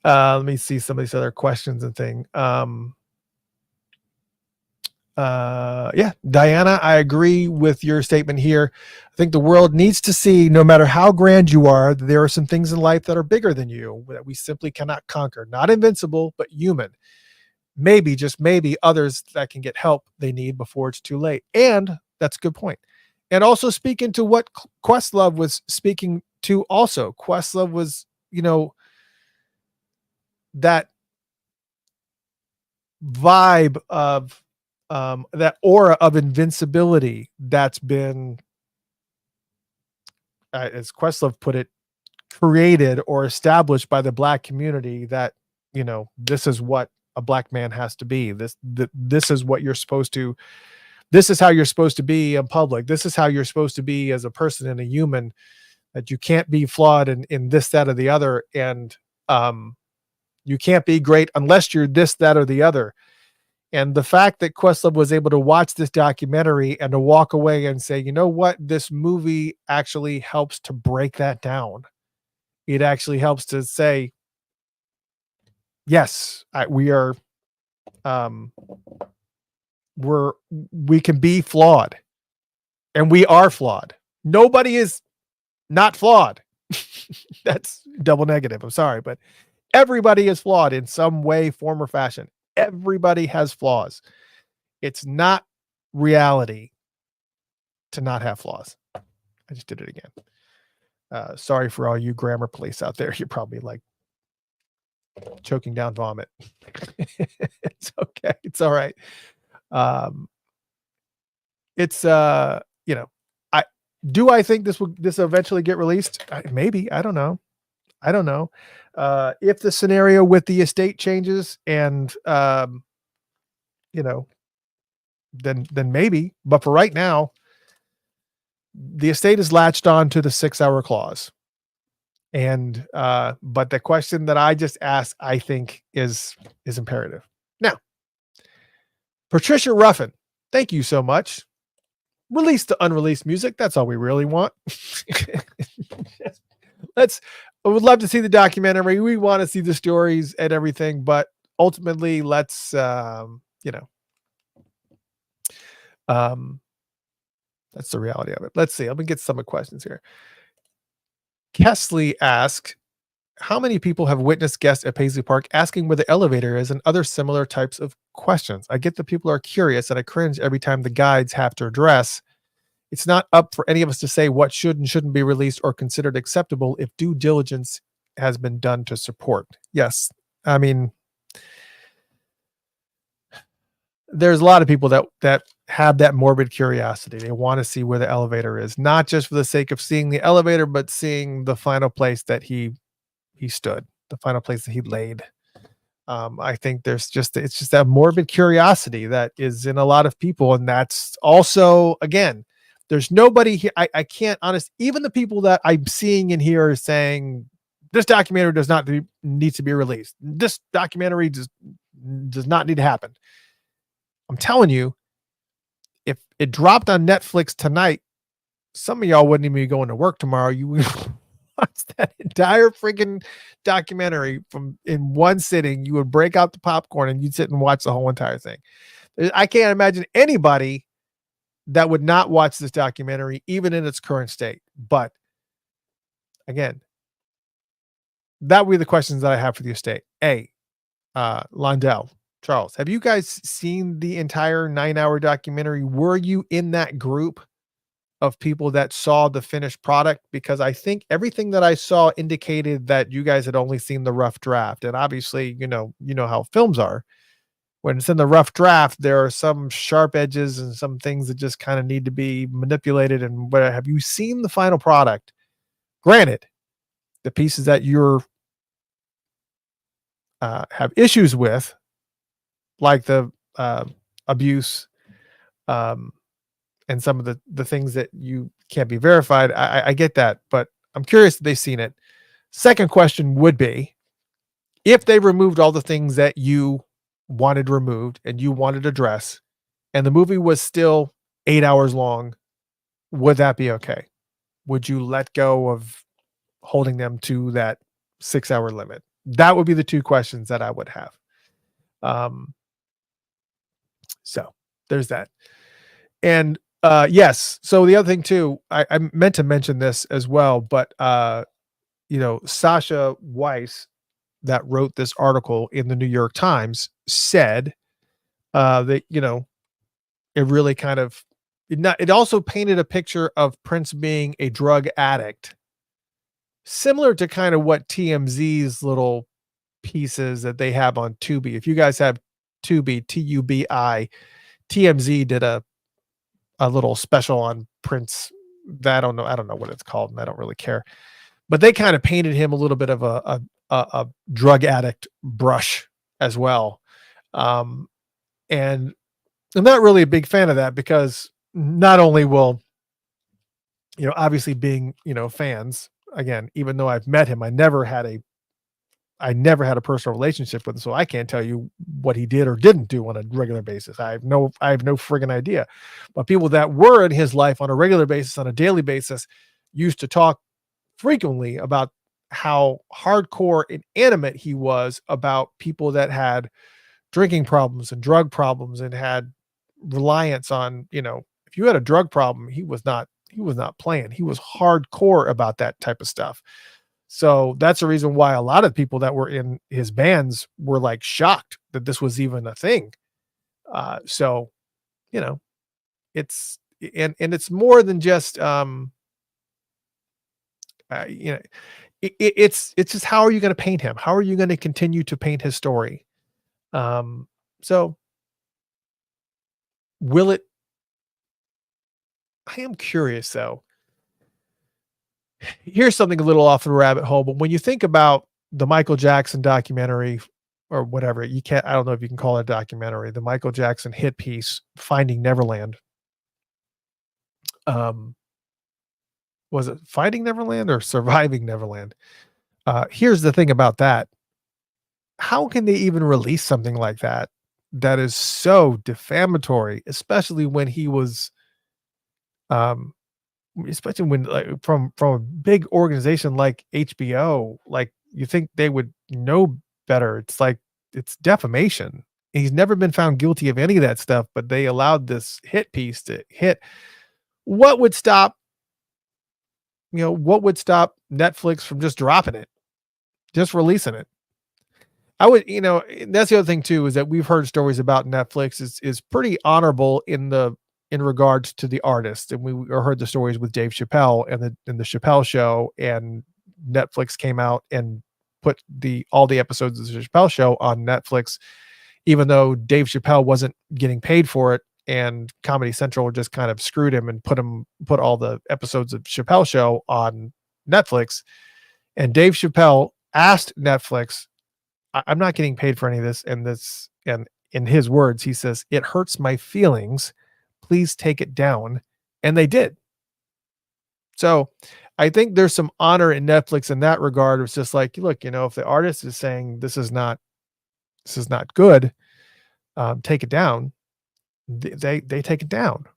Let me see some of these other questions and thing. Yeah, Diana, I agree with your statement here. I think the world needs to see, no matter how grand you are, that there are some things in life that are bigger than you that we simply cannot conquer. Not invincible, but human. Maybe, just maybe, others that can get help they need before it's too late. And that's a good point. And also speaking to what Questlove was speaking to also. Questlove was, that vibe of that aura of invincibility that's been, as Questlove put it, created or established by the Black community, that, this is what a Black man has to be. This is what you're supposed to, this is how you're supposed to be in public. This is how you're supposed to be as a person and a human, that you can't be flawed in this, that, or the other. And you can't be great unless you're this, that, or the other. And the fact that Questlove was able to watch this documentary and to walk away and say, you know what, this movie actually helps to break that down. It actually helps to say, yes, we can be flawed, and we are flawed. Nobody is not flawed. That's double negative. I'm sorry, but everybody is flawed in some way, form, or fashion. Everybody has flaws. It's not reality to not have flaws. I just did it again. Sorry for all you grammar police out there. You're probably like choking down vomit. It's okay. It's all right. It's I think this will eventually get released? Maybe. I don't know. If the scenario with the estate changes and then maybe, but for right now, the estate is latched on to the 6-hour clause. And but the question that I just asked, I think is imperative. Now, Patricia Ruffin, thank you so much. Release the unreleased music. That's all we really want. I would love to see the documentary. We want to see the stories and everything, but ultimately, let's that's the reality of it. Let's see. Let me get some of the questions here. Kesley asked, how many people have witnessed guests at Paisley Park asking where the elevator is and other similar types of questions? I get that people are curious, and I cringe every time the guides have to address. It's not up for any of us to say what should and shouldn't be released or considered acceptable if due diligence has been done to support. Yes. I mean, there's a lot of people that have that morbid curiosity. They want to see where the elevator is, not just for the sake of seeing the elevator, but seeing the final place that he stood, the final place that he laid. I think it's just that morbid curiosity that is in a lot of people. And that's also, again, there's nobody here. I can't even the people that I'm seeing in here are saying this documentary does not need to be released. This documentary does not need to happen. I'm telling you, if it dropped on Netflix tonight, some of y'all wouldn't even be going to work tomorrow. You would watch that entire freaking documentary in one sitting. You would break out the popcorn and you'd sit and watch the whole entire thing. I can't imagine anybody that would not watch this documentary, even in its current state. But again, that would be the questions that I have for the estate. Londell, Charles, have you guys seen the entire 9-hour documentary? Were you in that group of people that saw the finished product, because I think everything that I saw indicated that you guys had only seen the rough draft. And obviously, you know how films are. When it's in the rough draft, there are some sharp edges and some things that just kind of need to be manipulated. And but have you seen the final product? Granted, the pieces that you're have issues with, like the abuse, um, and some of the things that you can't be verified. I get that, but I'm curious if they've seen it. Second question would be, if they removed all the things that you wanted removed and you wanted to address, and the movie was still 8 hours long, would that be okay? Would you let go of holding them to that 6 hour limit? That would be the two questions that I would have. Um, so there's that. And yes, so the other thing too, I meant to mention this as well, but Sasha Weiss, that wrote this article in the New York Times, said that it really kind of it also painted a picture of Prince being a drug addict, similar to kind of what TMZ's little pieces that they have on Tubi. If you guys have Tubi, Tubi, TMZ did a little special on Prince that I don't know what it's called, and I don't really care. But they kind of painted him a little bit of a drug addict brush as well. And I'm not really a big fan of that, because not only will, obviously being, fans, again, even though I've met him, I never had a personal relationship with him, so I can't tell you what he did or didn't do on a regular basis. I have no friggin' idea. But people that were in his life on a regular basis, on a daily basis, used to talk frequently about how hardcore and animate he was about people that had drinking problems and drug problems and had reliance on, if you had a drug problem, he was not playing. He was hardcore about that type of stuff. So that's the reason why a lot of people that were in his bands were like shocked that this was even a thing. So, it's it's more than just it's just, how are you going to paint him? How are you going to continue to paint his story? So will it? I am curious though. Here's something a little off the rabbit hole, but when you think about the Michael Jackson documentary or whatever, I don't know if you can call it a documentary, the Michael Jackson hit piece, Finding Neverland. Was it Finding Neverland or Surviving Neverland? Here's the thing about that. How can they even release something like that that is so defamatory, especially when he was, especially when, like, from a big organization like HBO, like, you think they would know better. It's like, it's defamation. He's never been found guilty of any of that stuff, but they allowed this hit piece to hit. What would stop Netflix from just dropping it, just releasing it? I would, that's the other thing too, is that we've heard stories about Netflix is pretty honorable in regards to the artist. And we heard the stories with Dave Chappelle and the Chappelle Show, and Netflix came out and put all the episodes of the Chappelle Show on Netflix, even though Dave Chappelle wasn't getting paid for it, and Comedy Central just kind of screwed him and put all the episodes of Chappelle Show on Netflix. And Dave Chappelle asked Netflix, I'm not getting paid for any of this. And in his words, he says, "It hurts my feelings. Please take it down." And they did. So I think there's some honor in Netflix in that regard. It's just like, look, if the artist is saying this is not good, take it down. They take it down.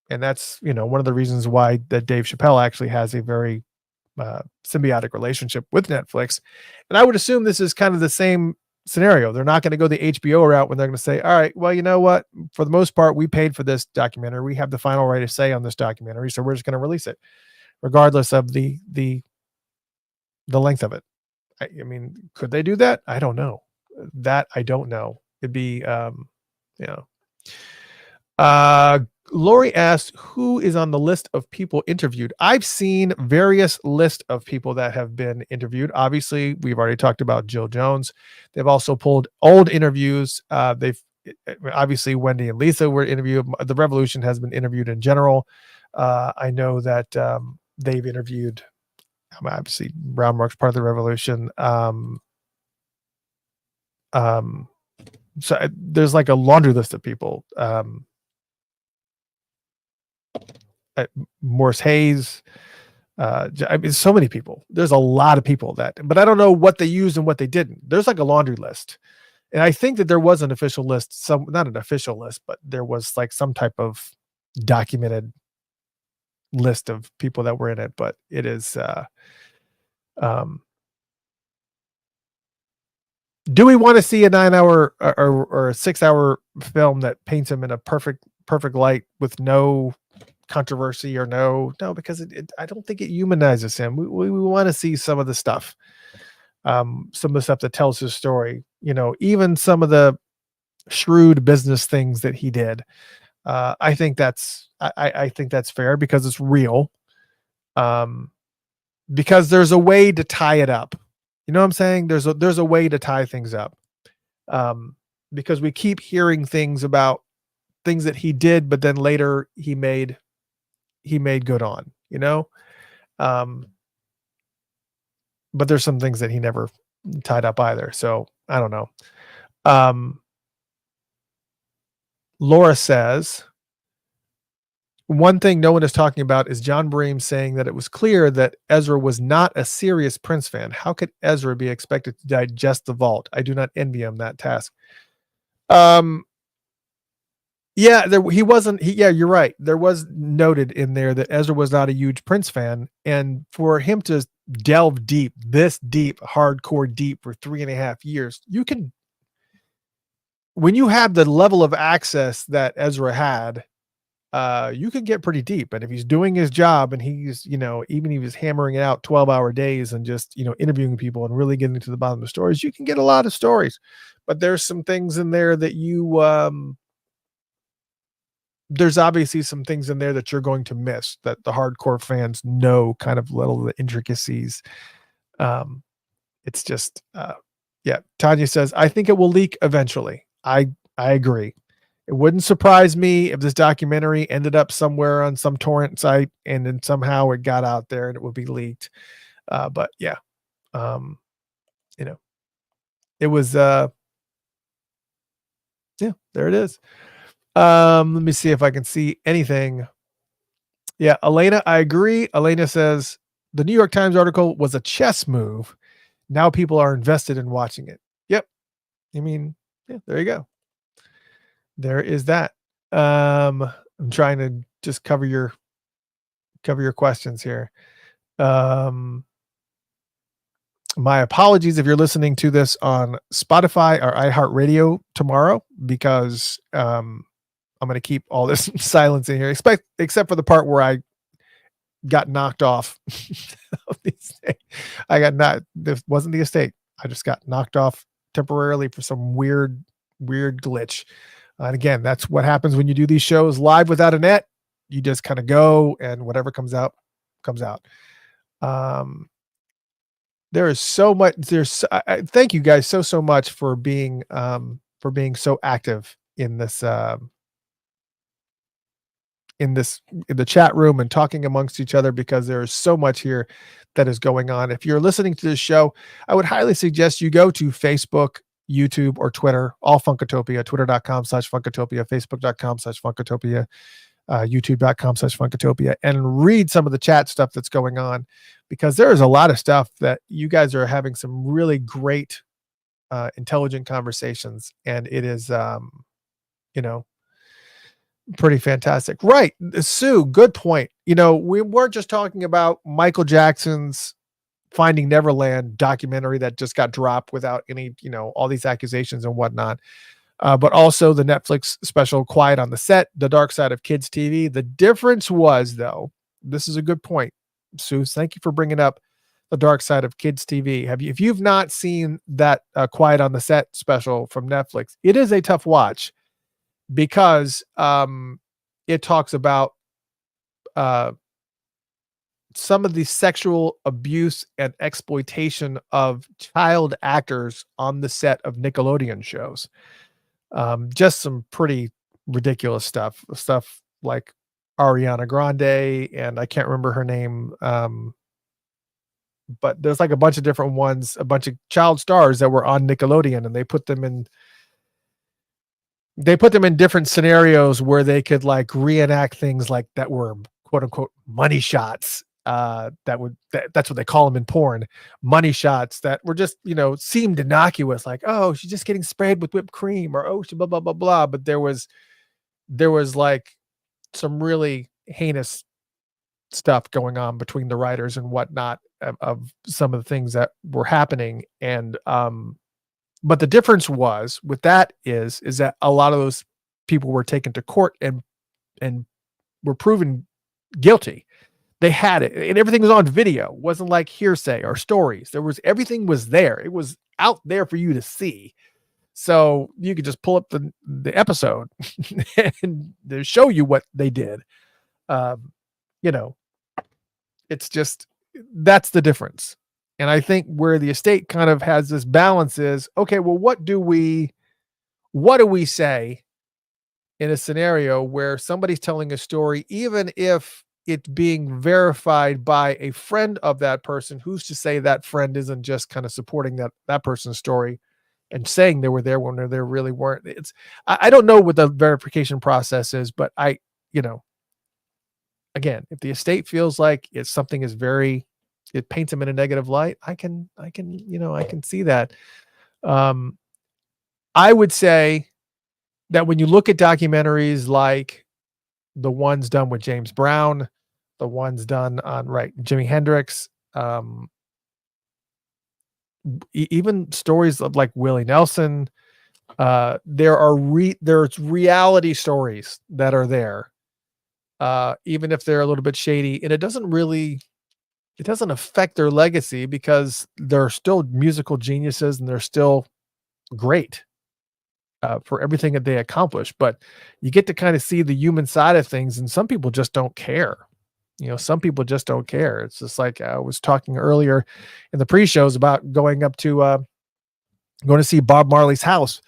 And that's, one of the reasons why that Dave Chappelle actually has a very symbiotic relationship with Netflix. And I would assume this is kind of the same scenario. They're not going to go the HBO route when they're going to say, all right, well, you know what? For the most part, we paid for this documentary. We have the final right of say on this documentary, so we're just going to release it, regardless of the length of it. I mean, could they do that? I don't know. That I don't know. It'd be, Lori asked, who is on the list of people interviewed? I've seen various lists of people that have been interviewed. Obviously, we've already talked about Jill Jones. They've also pulled old interviews. They've obviously Wendy and Lisa were interviewed. The Revolution has been interviewed in general. I know that they've interviewed, obviously Brown Mark's part of the Revolution. So there's like a laundry list of people. Morse Hayes, I mean, so many people. There's a lot of people but I don't know what they used and what they didn't. There's like a laundry list, and I think that there was an official list, not an official list, but there was like some type of documented list of people that were in it. But it is, do we want to see a 9-hour or a 6-hour film that paints him in a perfect light with no controversy or no, because I don't think it humanizes him. We want to see some of the stuff, some of the stuff that tells his story, even some of the shrewd business things that he did. I think that's fair because it's real. Because there's a way to tie it up. You know what I'm saying? There's a way to tie things up. Because we keep hearing things about things that he did, but then later he made good on, but there's some things that he never tied up either. So I don't know. Laura says, one thing no one is talking about is John Bream saying that it was clear that Ezra was not a serious Prince fan. How could Ezra be expected to digest the vault? I do not envy him that task. Yeah, he wasn't. Yeah, you're right. There was noted in there that Ezra was not a huge Prince fan, and for him to delve deep, hardcore deep for 3.5 years, when you have the level of access that Ezra had, you can get pretty deep. And if he's doing his job and he's, even if he was hammering it out 12-hour days and just, interviewing people and really getting to the bottom of the stories, you can get a lot of stories. But there's some things in there that there's obviously some things in there that you're going to miss that the hardcore fans know kind of little of the intricacies. It's just, yeah. Tanya says, I think it will leak eventually. I agree. It wouldn't surprise me if this documentary ended up somewhere on some torrent site and then somehow it got out there and it would be leaked. But yeah, it was, yeah, there it is. Let me see if I can see anything. Yeah, Elena, I agree. Elena says the New York Times article was a chess move. Now people are invested in watching it. Yep. I mean, yeah, there you go. There is that. I'm trying to just cover your questions here. My apologies if you're listening to this on Spotify or iHeartRadio tomorrow, because I'm going to keep all this silence in here, except for the part where I got knocked off. This wasn't the estate. I just got knocked off temporarily for some weird glitch. And again, that's what happens when you do these shows live without a net. You just kind of go and whatever comes out, comes out. There is so much. Thank you guys so much for being so active in this, in the chat room and talking amongst each other, because there is so much here that is going on. If you're listening to this show, I would highly suggest you go to Facebook, YouTube, or Twitter, all Funkatopia, twitter.com/Funkatopia, facebook.com/Funkatopia, youtube.com/Funkatopia, and read some of the chat stuff that's going on, because there is a lot of stuff that you guys are having some really great, intelligent conversations. And it is, pretty fantastic. Right. Sue, good point. We weren't just talking about Michael Jackson's Finding Neverland documentary that just got dropped without any, all these accusations and whatnot. But also the Netflix special Quiet on the Set, The Dark Side of Kids TV. The difference was, though, this is a good point, Sue. Thank you for bringing up The Dark Side of Kids TV. If you've not seen that Quiet on the Set special from Netflix, it is a tough watch, because it talks about some of the sexual abuse and exploitation of child actors on the set of Nickelodeon shows. Just some pretty ridiculous stuff like Ariana Grande, and I can't remember her name. But there's like a bunch of different ones, a bunch of child stars that were on Nickelodeon, and they put them in different scenarios where they could like reenact things like that were quote unquote money shots. That's what they call them in porn, money shots that were just, seemed innocuous, like, oh, she's just getting sprayed with whipped cream, or oh, she blah blah blah blah. But there was like some really heinous stuff going on between the writers and whatnot of some of the things that were happening. And but the difference was with that is that a lot of those people were taken to court and were proven guilty. They had it, and everything was on video. It wasn't like hearsay or stories. Everything was there. It was out there for you to see. So you could just pull up the episode and they show you what they did. It's just, that's the difference. And I think where the estate kind of has this balance is, okay, well, what do we say in a scenario where somebody's telling a story, even if it's being verified by a friend of that person, who's to say that friend isn't just kind of supporting that person's story and saying they were there when they really weren't. I don't know what the verification process is, but again, if the estate feels like it paints them in a negative light, I can see that. I would say that when you look at documentaries like the ones done with James Brown, the ones done on Jimi Hendrix, even stories of like Willie Nelson, there's reality stories that are there, even if they're a little bit shady, and it doesn't affect their legacy because they're still musical geniuses and they're still great for everything that they accomplish. But you get to kind of see the human side of things, and some people just don't care. Some people just don't care. It's just like I was talking earlier in the pre-shows about going to see Bob Marley's house,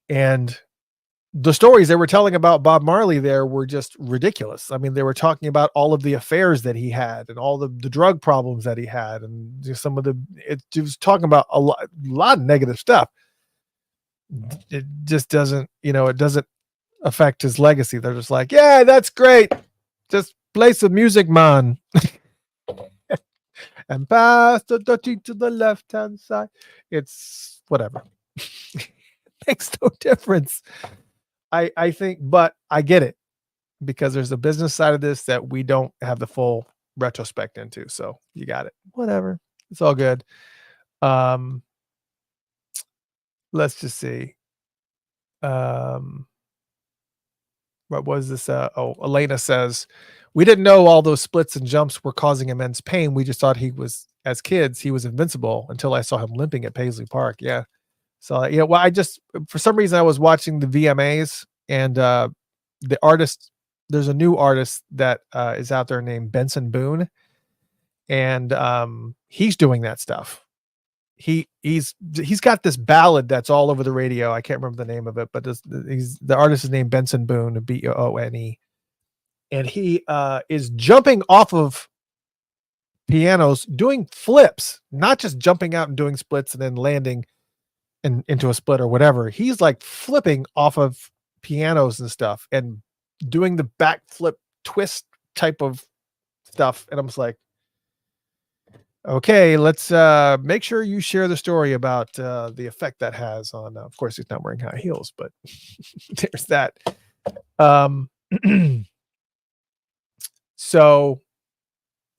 and the stories they were telling about Bob Marley there were just ridiculous. I mean, they were talking about all of the affairs that he had and all the drug problems that he had, and just it was talking about a lot of negative stuff. It just doesn't, it doesn't affect his legacy. They're just like, yeah, that's great. Just play some music, man. And pass the dirty to the left-hand side. It's whatever. Makes no difference. I think, but I get it, because there's a business side of this that we don't have the full retrospect into. So you got it. Whatever. It's all good. Let's just see. What was this? Elena says, we didn't know all those splits and jumps were causing immense pain. We just thought as kids, he was invincible until I saw him limping at Paisley Park. Yeah. So, for some reason I was watching the VMAs, and the artist, there's a new artist that is out there named Benson Boone. And he's doing that stuff. He's got this ballad that's all over the radio. I can't remember the name of it, but the artist is named Benson Boone, Boone. And he is jumping off of pianos, doing flips, not just jumping out and doing splits and then landing into a split or whatever. He's like flipping off of pianos and stuff and doing the backflip twist type of stuff. And I'm just like, okay, let's make sure you share the story about the effect that has on, of course, he's not wearing high heels, but there's that. So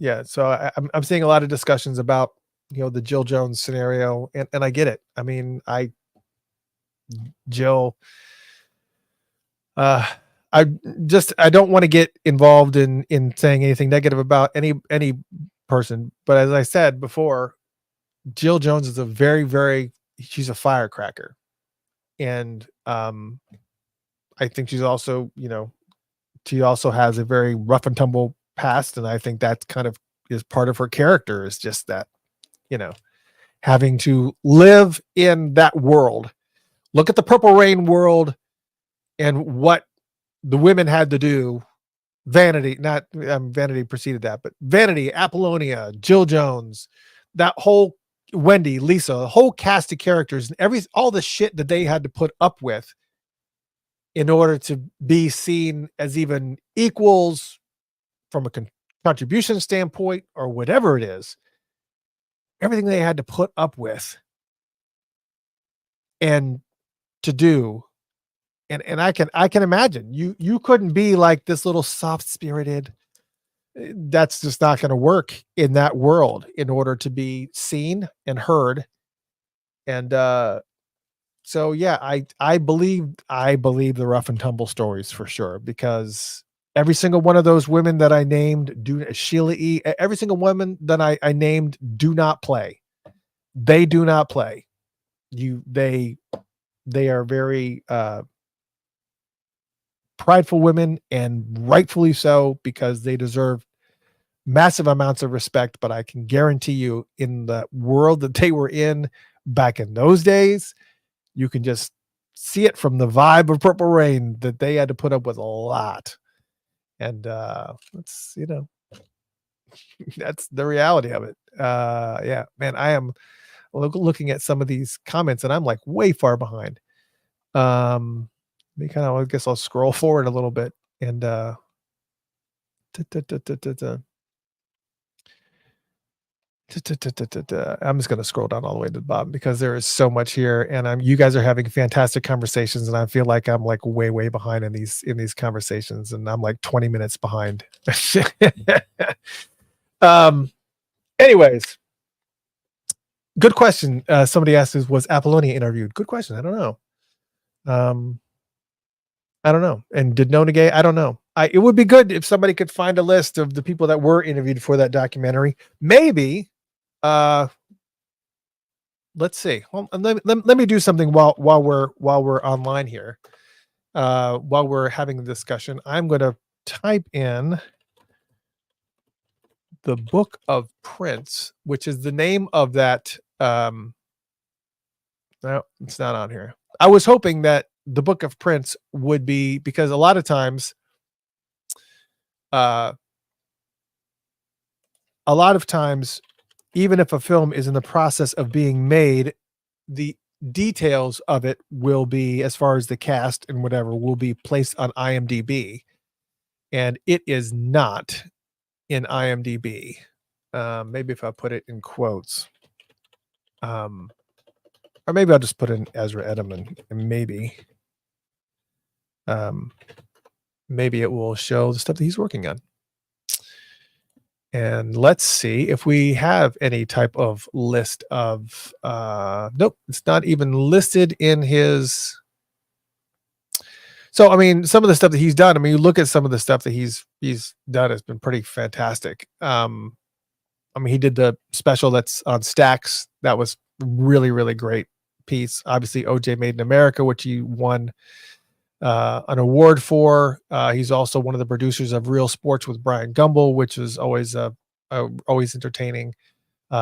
yeah, so I'm seeing a lot of discussions about, the Jill Jones scenario, and I get it. I mean, Jill, I don't want to get involved in saying anything negative about any person, but as I said before, Jill Jones is a very, very, she's a firecracker, and I think she's also, she also has a very rough and tumble past, and I think that kind of is part of her character, is just that, you know, having to live in that world. Look at the Purple Rain world and what the women had to do. Vanity, not Vanity preceded that, but Vanity, Apollonia, Jill Jones, that whole Wendy, Lisa, the whole cast of characters, and all the shit that they had to put up with in order to be seen as even equals from a contribution standpoint or whatever it is. Everything they had to put up with and to do. And I can imagine you couldn't be like this little soft spirited. That's just not going to work in that world in order to be seen and heard. And so yeah, I believe the rough and tumble stories for sure, because every single one of those women that I named, Sheila E, every single woman that I named do not play. They do not play. They are very prideful women, and rightfully so, because they deserve massive amounts of respect. But I can guarantee you, in the world that they were in back in those days, you can just see it from the vibe of Purple Rain that they had to put up with a lot. And it's, you know, that's the reality of it. Yeah, man, I am looking at some of these comments and I'm like way far behind. Me kind of, I guess I'll scroll forward a little bit and I'm just going to scroll down all the way to the bottom because there is so much here, and you guys are having fantastic conversations, and I feel like I'm like way behind in these conversations, and I'm like 20 minutes behind. Anyways, good question. Somebody asked, was Apollonia interviewed? Good question. I don't know. I don't know. And did Nona Gay? I don't know. It would be good if somebody could find a list of the people that were interviewed for that documentary. Maybe. Let's see. Well, let me do something while we're online here. While we're having the discussion, I'm going to type in the Book of Prince, which is the name of that. No, it's not on here. I was hoping that the Book of Prince would be, because a lot of times, even if a film is in the process of being made, the details of it will be, as far as the cast and whatever, will be placed on IMDb, and it is not in IMDb. Maybe if I put it in quotes, or maybe I'll just put in Ezra Edelman, and maybe it will show the stuff that he's working on. And let's see if we have any type of list of, nope, it's not even listed in his. So, I mean, some of the stuff that he's done, I mean, you look at some of the stuff that he's done has been pretty fantastic. I mean, he did the special that's on Stax. That was really great piece. Obviously, OJ Made in America, which he won an award for. He's also one of the producers of Real Sports with Brian Gumbel, which is always always entertaining.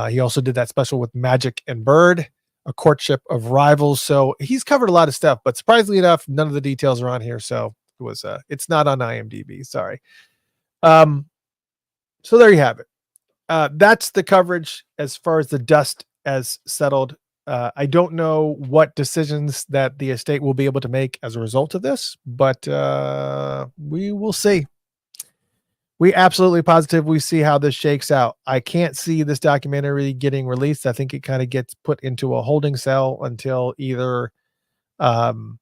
He also did that special with Magic and Bird, A Courtship of Rivals. So he's covered a lot of stuff, but surprisingly enough, none of the details are on here. So it's not on IMDb. Sorry. So there you have it. That's the coverage as far as the dust has settled. I don't know what decisions that the estate will be able to make as a result of this, but we will see. We absolutely positively see how this shakes out. I can't see this documentary getting released. I think it kind of gets put into a holding cell until either the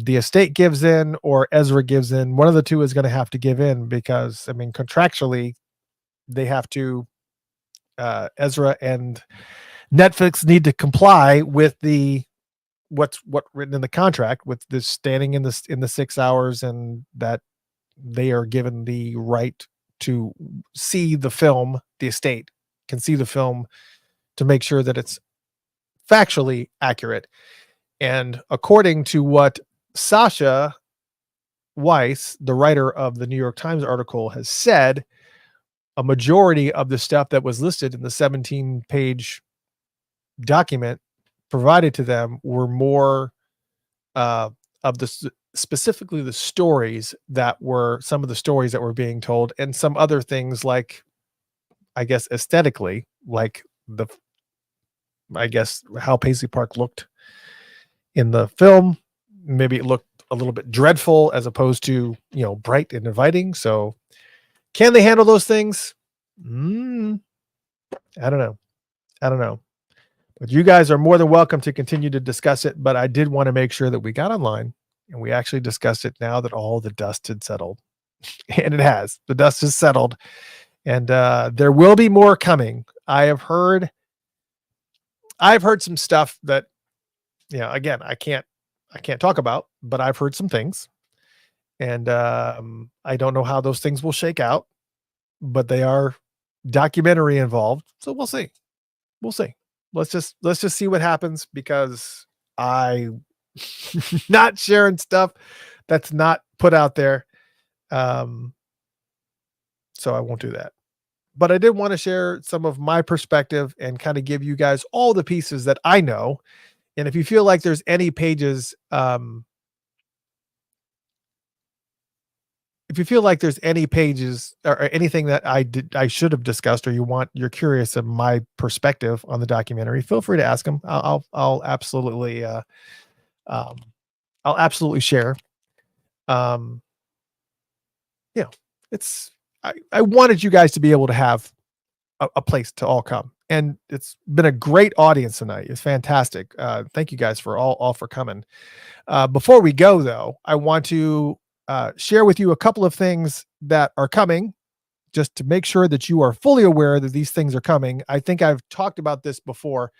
estate gives in or Ezra gives in. One of the two is going to have to give in, because, I mean, contractually, they have to, Ezra and Netflix need to comply with what's written in the contract, with this standing in the 6 hours, and that they are given the right to see the film. The estate can see the film to make sure that it's factually accurate. And according to what Sasha Weiss, the writer of the New York Times article, has said a majority of the stuff that was listed in the 17-page document provided to them were more of the specifically the stories that were some of the stories that were being told, and some other things like, I guess, aesthetically, like I guess how Paisley Park looked in the film. Maybe it looked a little bit dreadful as opposed to, bright and inviting. So can they handle those things? I don't know. But you guys are more than welcome to continue to discuss it. But I did want to make sure that we got online and we actually discussed it now that all the dust had settled. And it has. The dust has settled. And there will be more coming. I've heard some stuff that, again, I can't talk about, but I've heard some things. And I don't know how those things will shake out, but they are documentary involved. So we'll see. Let's just see what happens, because I'm not sharing stuff that's not put out there. So I won't do that. But I did want to share some of my perspective and kind of give you guys all the pieces that I know. And if you feel like there's any pages, or anything that I should have discussed, or you're curious of my perspective on the documentary, feel free to ask them. I'll absolutely, share. I wanted you guys to be able to have a place to all come, and it's been a great audience tonight. It's fantastic. Thank you guys for all for coming. Before we go, though, I want to share with you a couple of things that are coming, just to make sure that you are fully aware that these things are coming. I think I've talked about this before,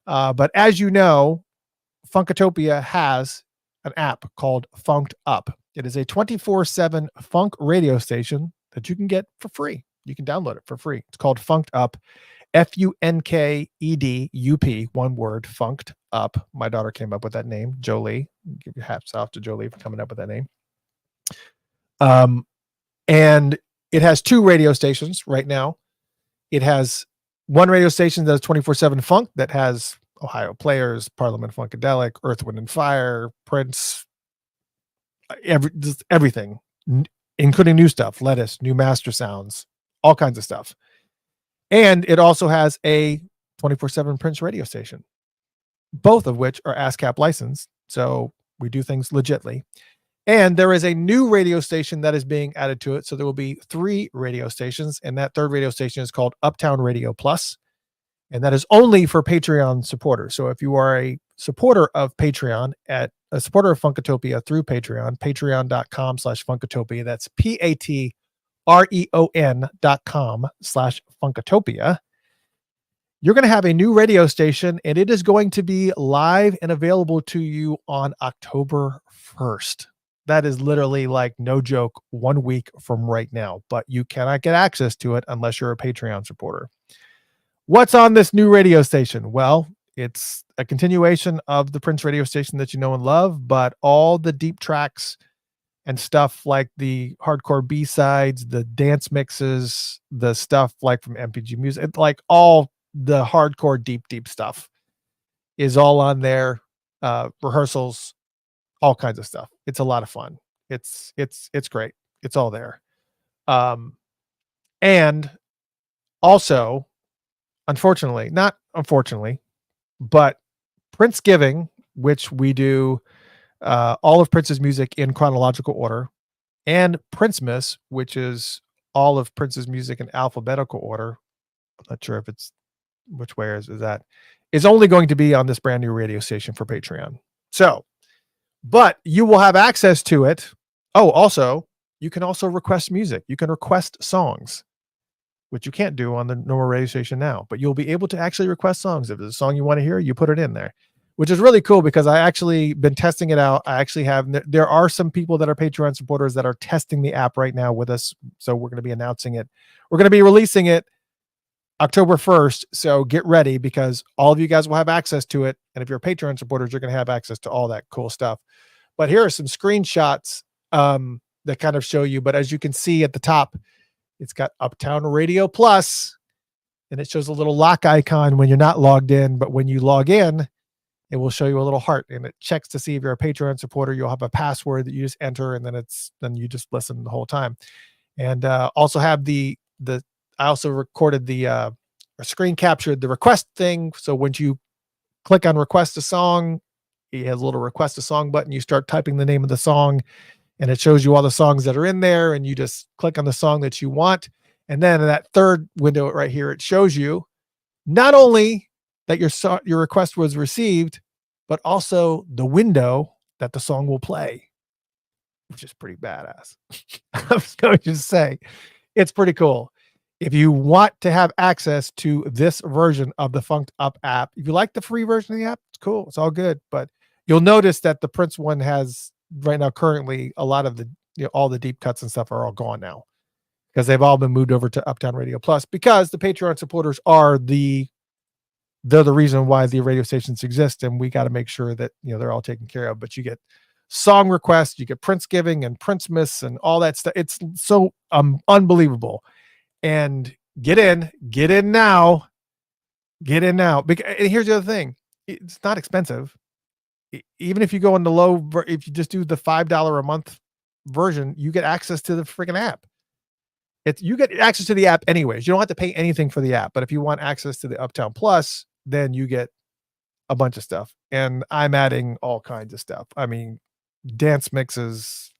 but as you know, Funkatopia has an app called Funked Up. It is a 24/7 funk radio station that you can get for free. You can download it for free. It's called Funked Up, FUNKEDUP, one word, Funked Up. My daughter came up with that name, Jolie. Give your hats off to Jolie for coming up with that name. And it has 2 radio stations right now. It has one radio station that is 24/7 funk, that has Ohio Players, Parliament Funkadelic, Earth, Wind and Fire, Prince, everything, including new stuff, Lettuce, new master sounds, all kinds of stuff. And it also has a 24/7 Prince radio station, both of which are ASCAP licensed. So we do things legitly. And there is a new radio station that is being added to it. So there will be 3 radio stations. And that 3rd radio station is called Uptown Radio Plus. And that is only for Patreon supporters. So if you are a supporter of Patreon, a supporter of Funkatopia through Patreon, patreon.com/Funkatopia, that's patreon.com/Funkatopia, you're going to have a new radio station, and it is going to be live and available to you on October 1st. That is literally, like, no joke, 1 week from right now, but you cannot get access to it unless you're a Patreon supporter. What's on this new radio station? Well, it's a continuation of the Prince radio station that you know and love, but all the deep tracks and stuff like the hardcore B-sides, the dance mixes, the stuff like from MPG Music, like all the hardcore deep stuff is all on there. Rehearsals, all kinds of stuff. It's a lot of fun. It's great. It's all there. And also, not unfortunately, but Princegiving, which we do all of Prince's music in chronological order, and Princemas, which is all of Prince's music in alphabetical order. I'm not sure if it's which way is that, is only going to be on this brand new radio station for Patreon. So, but you will have access to it. Oh, also, you can also request music. You can request songs, which you can't do on the normal radio station now, but you'll be able to actually request songs. If there's a song you want to hear, you put it in there, which is really cool, because I actually been testing it out. I actually there are some people that are Patreon supporters that are testing the app right now with us. So we're going to be announcing it. We're going to be releasing it October 1st. So get ready, because all of you guys will have access to it. And if you're Patreon supporters, you're going to have access to all that cool stuff. But here are some screenshots that kind of show you. But as you can see at the top, it's got Uptown Radio Plus, and it shows a little lock icon when you're not logged in. But when you log in, it will show you a little heart, and it checks to see if you're a Patreon supporter. You'll have a password that you just enter, and then you just listen the whole time. And also have the I also recorded the screen captured the request thing. So when you click on request a song, it has a little request a song button. You start typing the name of the song, and it shows you all the songs that are in there, and you just click on the song that you want. And then in that third window right here, it shows you not only that your request was received, but also the window that the song will play, which is pretty badass. I was going to say, it's pretty cool. If you want to have access to this version of the Funked Up app, if you like the free version of the app, it's cool. It's all good. But you'll notice that the Prince one has right now, currently, a lot of the, all the deep cuts and stuff are all gone now because they've all been moved over to Uptown Radio Plus, because the Patreon supporters they're the reason why the radio stations exist, and we got to make sure that they're all taken care of. But you get song requests, you get Prince giving and Prince miss and all that stuff. It's so unbelievable. And get in now. And here's the other thing: it's not expensive. Even if you go into if you just do the $5 a month version, you get access to the freaking app. You get access to the app anyways. You don't have to pay anything for the app. But if you want access to the Uptown Plus, then you get a bunch of stuff. And I'm adding all kinds of stuff. I mean, dance mixes.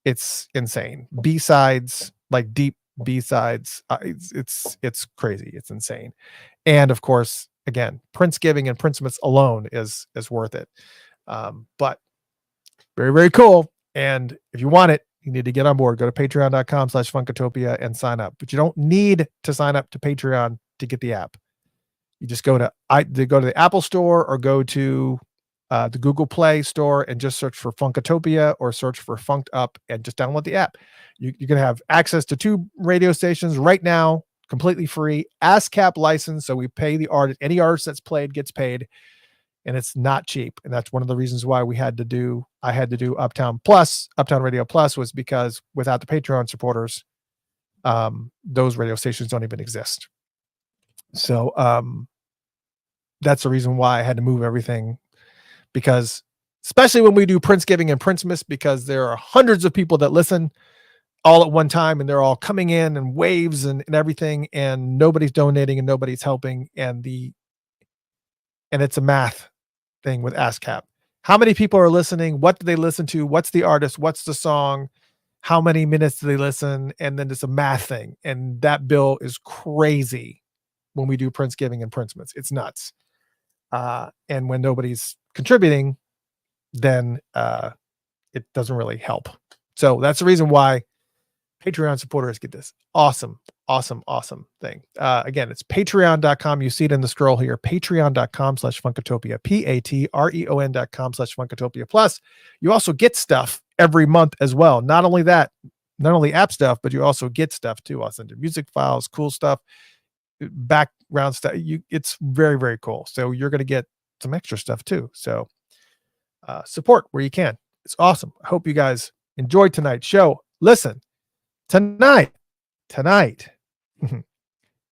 It's insane. B-sides, like deep B-sides. It's crazy. It's insane. And of course, again, Prince giving and Prince miss alone is worth it. But very, very cool. And if you want it, you need to get on board. Go to patreon.com/Funkatopia and sign up. But you don't need to sign up to Patreon to get the app. You just go to the Apple Store or go to the Google Play Store and just search for Funkatopia or search for Funked Up and just download the app. You're going to have access to 2 radio stations right now, completely free, ASCAP license. So we pay the artist. Any artist that's played gets paid. And it's not cheap. And that's one of the reasons why I had to do Uptown Radio Plus, was because without the Patreon supporters, those radio stations don't even exist. So that's the reason why I had to move everything, because especially when we do Prince giving and Prince miss, because there are hundreds of people that listen all at one time, and they're all coming in and waves and everything, and nobody's donating and nobody's helping. And it's a math thing with ASCAP. How many people are listening? What do they listen to? What's the artist? What's the song? How many minutes do they listen? And then it's a math thing. And that bill is crazy when we do Prince giving and Prince miss. It's nuts. And when nobody's contributing, then it doesn't really help. So that's the reason why Patreon supporters get this awesome thing. Again, it's patreon.com. You see it in the scroll here, patreon.com/Funkatopia, patreon.com/Funkatopia. Plus, you also get stuff every month as well. Not only that, not only app stuff, but you also get stuff too. I'll send you music files, cool stuff, background stuff. It's very, very cool. So you're going to get some extra stuff too. So support where you can. It's awesome. I hope you guys enjoyed tonight's show. Listen, tonight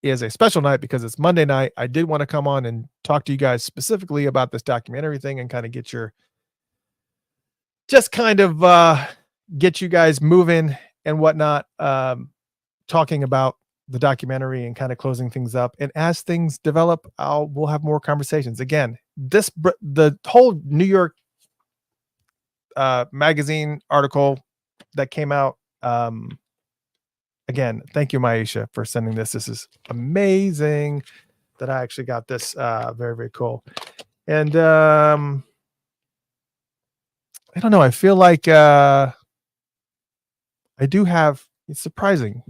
is a special night because it's Monday night. I did want to come on and talk to you guys specifically about this documentary thing and kind of get get you guys moving and whatnot, talking about the documentary and kind of closing things up. And as things develop, we'll have more conversations. Again, the whole New York magazine article that came out, again, thank you, Maisha, for sending this. This is amazing that I actually got this. Very, very cool. And I don't know. I feel like I do have, it's surprising,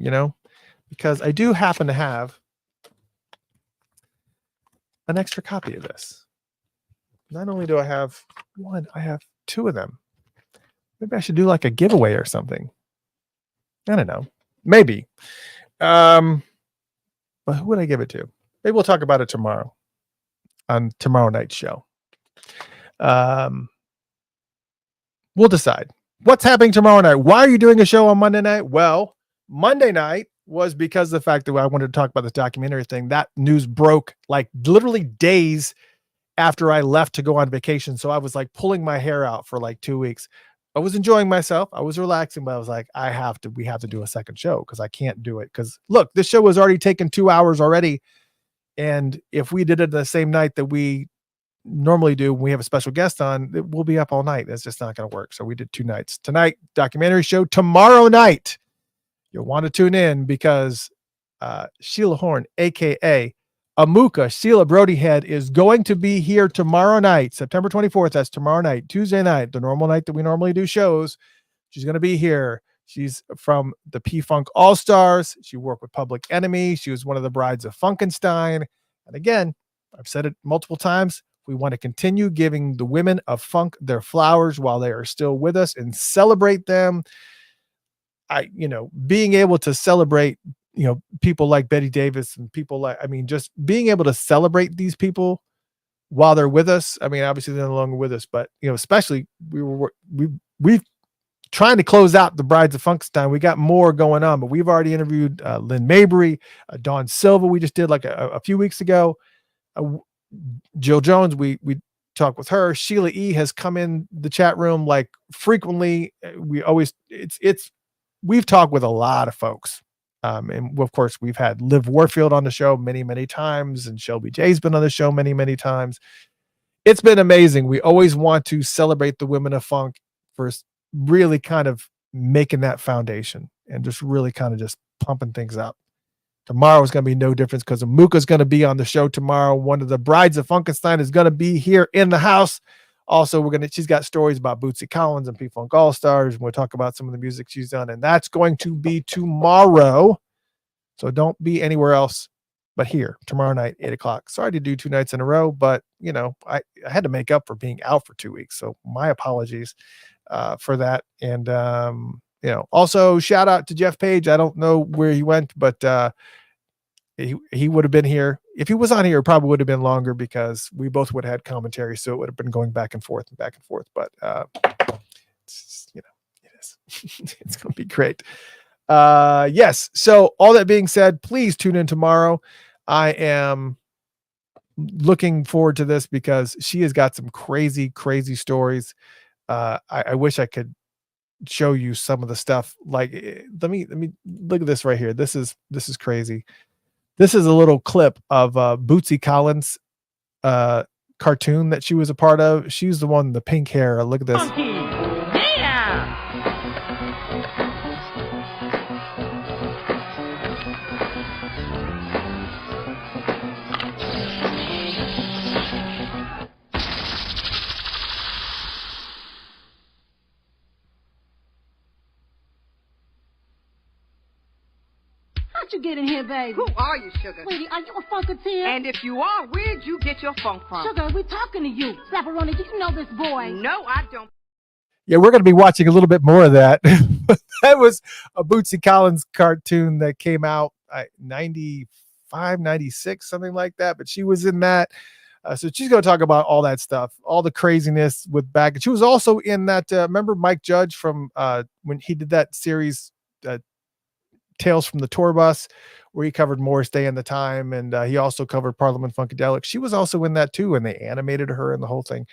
because I do happen to have an extra copy of this. Not only do I have one, I have 2 of them. Maybe I should do like a giveaway or something. I don't know. Maybe. But who would I give it to? Maybe we'll talk about it tomorrow on tomorrow night's show. We'll decide. what's happening tomorrow night? Why are you doing a show on Monday night? Well, Monday night was because of the fact that I wanted to talk about this documentary thing. That news broke like literally days after I left to go on vacation. So I was like pulling my hair out for like 2 weeks. I was enjoying myself. I was relaxing, but I was like, we have to do a second show because I can't do it. Because look, this show was already taken 2 hours already. And if we did it the same night that we normally do when we have a special guest on, we'll be up all night. That's just not going to work. So we did 2 nights. Tonight, documentary show. Tomorrow night, you'll want to tune in because Sheila Horn, aka Amuka, Sheila Brodyhead, is going to be here tomorrow night, September 24th. That's tomorrow night, Tuesday night, the normal night that we normally do shows. She's going to be here. She's from the P-Funk All-Stars. She worked with Public Enemy. She was one of the brides of Funkenstein. And again, I've said it multiple times. We want to continue giving the women of funk their flowers while they are still with us and celebrate them. Being able to celebrate, people like Betty Davis and people like, just being able to celebrate these people while they're with us. Obviously they're no longer with us, but especially we've trying to close out the Brides of Funkenstein. We got more going on, but we've already interviewed Lynn Mabry, Dawn Silva. We just did like a few weeks ago. Jill Jones, we talked with her. Sheila E has come in the chat room like frequently. We've talked with a lot of folks. And of course we've had Liv Warfield on the show many, many times, and Shelby J's been on the show many, many times. It's been amazing. We always want to celebrate the women of funk for really kind of making that foundation and just really kind of just pumping things up. Tomorrow is going to be no difference because Amuka's going to be on the show tomorrow. One of the brides of Funkenstein is going to be here in the house. Also, she's got stories about Bootsy Collins and P-Funk All-Stars, and we'll talk about some of the music she's done, and that's going to be tomorrow. So don't be anywhere else but here tomorrow night, 8:00. Sorry to do 2 nights in a row, but I had to make up for being out for 2 weeks. So my apologies for that. And also shout out to Jeff Page. I don't know where he went, but he would have been here. If he was on here, it probably would have been longer because we both would have had commentary. So it would have been going back and forth. But it's, it is. It's going to be great. Yes. So all that being said, please tune in tomorrow. I am looking forward to this because she has got some crazy, crazy stories. I wish I could show you some of the stuff. Like, let me look at this right here. This is crazy. This is a little clip of Bootsy Collins cartoon that she was a part of. She's the one, the pink hair. Look at this. How'd you get in here, baby? Who are you, Sugar? Sweetie, are you a funketeer? And if you are, where'd you get your funk from? Sugar, we talking to you. Zapparoni, do you know this boy? No, I don't. Yeah, we're going to be watching a little bit more of that. That was a Bootsy Collins cartoon that came out 95, 96, something like that. But she was in that. So she's going to talk about all that stuff, all the craziness with back. She was also in that. Remember Mike Judge from when he did that series, Tales from the Tour Bus, where he covered Morris Day and the Time, and he also covered Parliament Funkadelic. She was also in that too, and they animated her and the whole thing.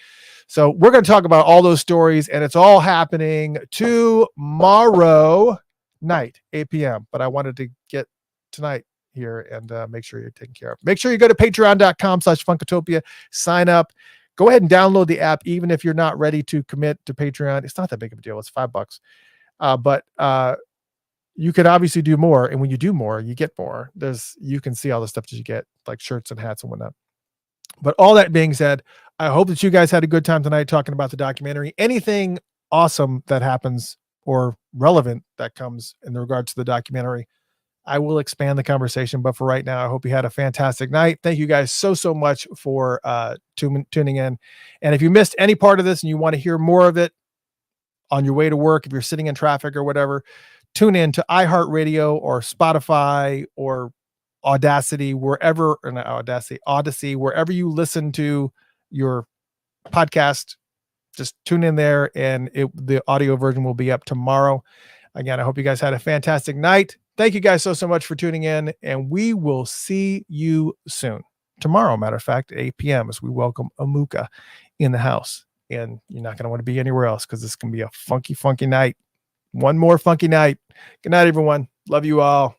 So we're going to talk about all those stories, and it's all happening tomorrow night, 8 p.m. But I wanted to get tonight here and make sure you're taken care of. Make sure you go to patreon.com/Funkatopia, sign up. Go ahead and download the app, even if you're not ready to commit to Patreon. It's not that big of a deal. It's $5. But you could obviously do more. And when you do more, you get more. You can see all the stuff that you get, like shirts and hats and whatnot. But all that being said, I hope that you guys had a good time tonight talking about the documentary. Anything awesome that happens or relevant that comes in regards to the documentary, I will expand the conversation. But for right now, I hope you had a fantastic night. Thank you guys so much for tuning in. And if you missed any part of this and you want to hear more of it on your way to work, if you're sitting in traffic or whatever, tune in to iHeartRadio or Spotify or Odyssey, wherever you listen to your podcast. just tune in there, and the audio version will be up tomorrow. Again, I hope you guys had a fantastic night. Thank you guys so much for tuning in, and we will see you soon. Tomorrow, matter of fact, 8 p.m. as we welcome Amuka in the house. And you're not going to want to be anywhere else because this can be a funky, funky night. One more funky night. Good night, everyone. Love you all.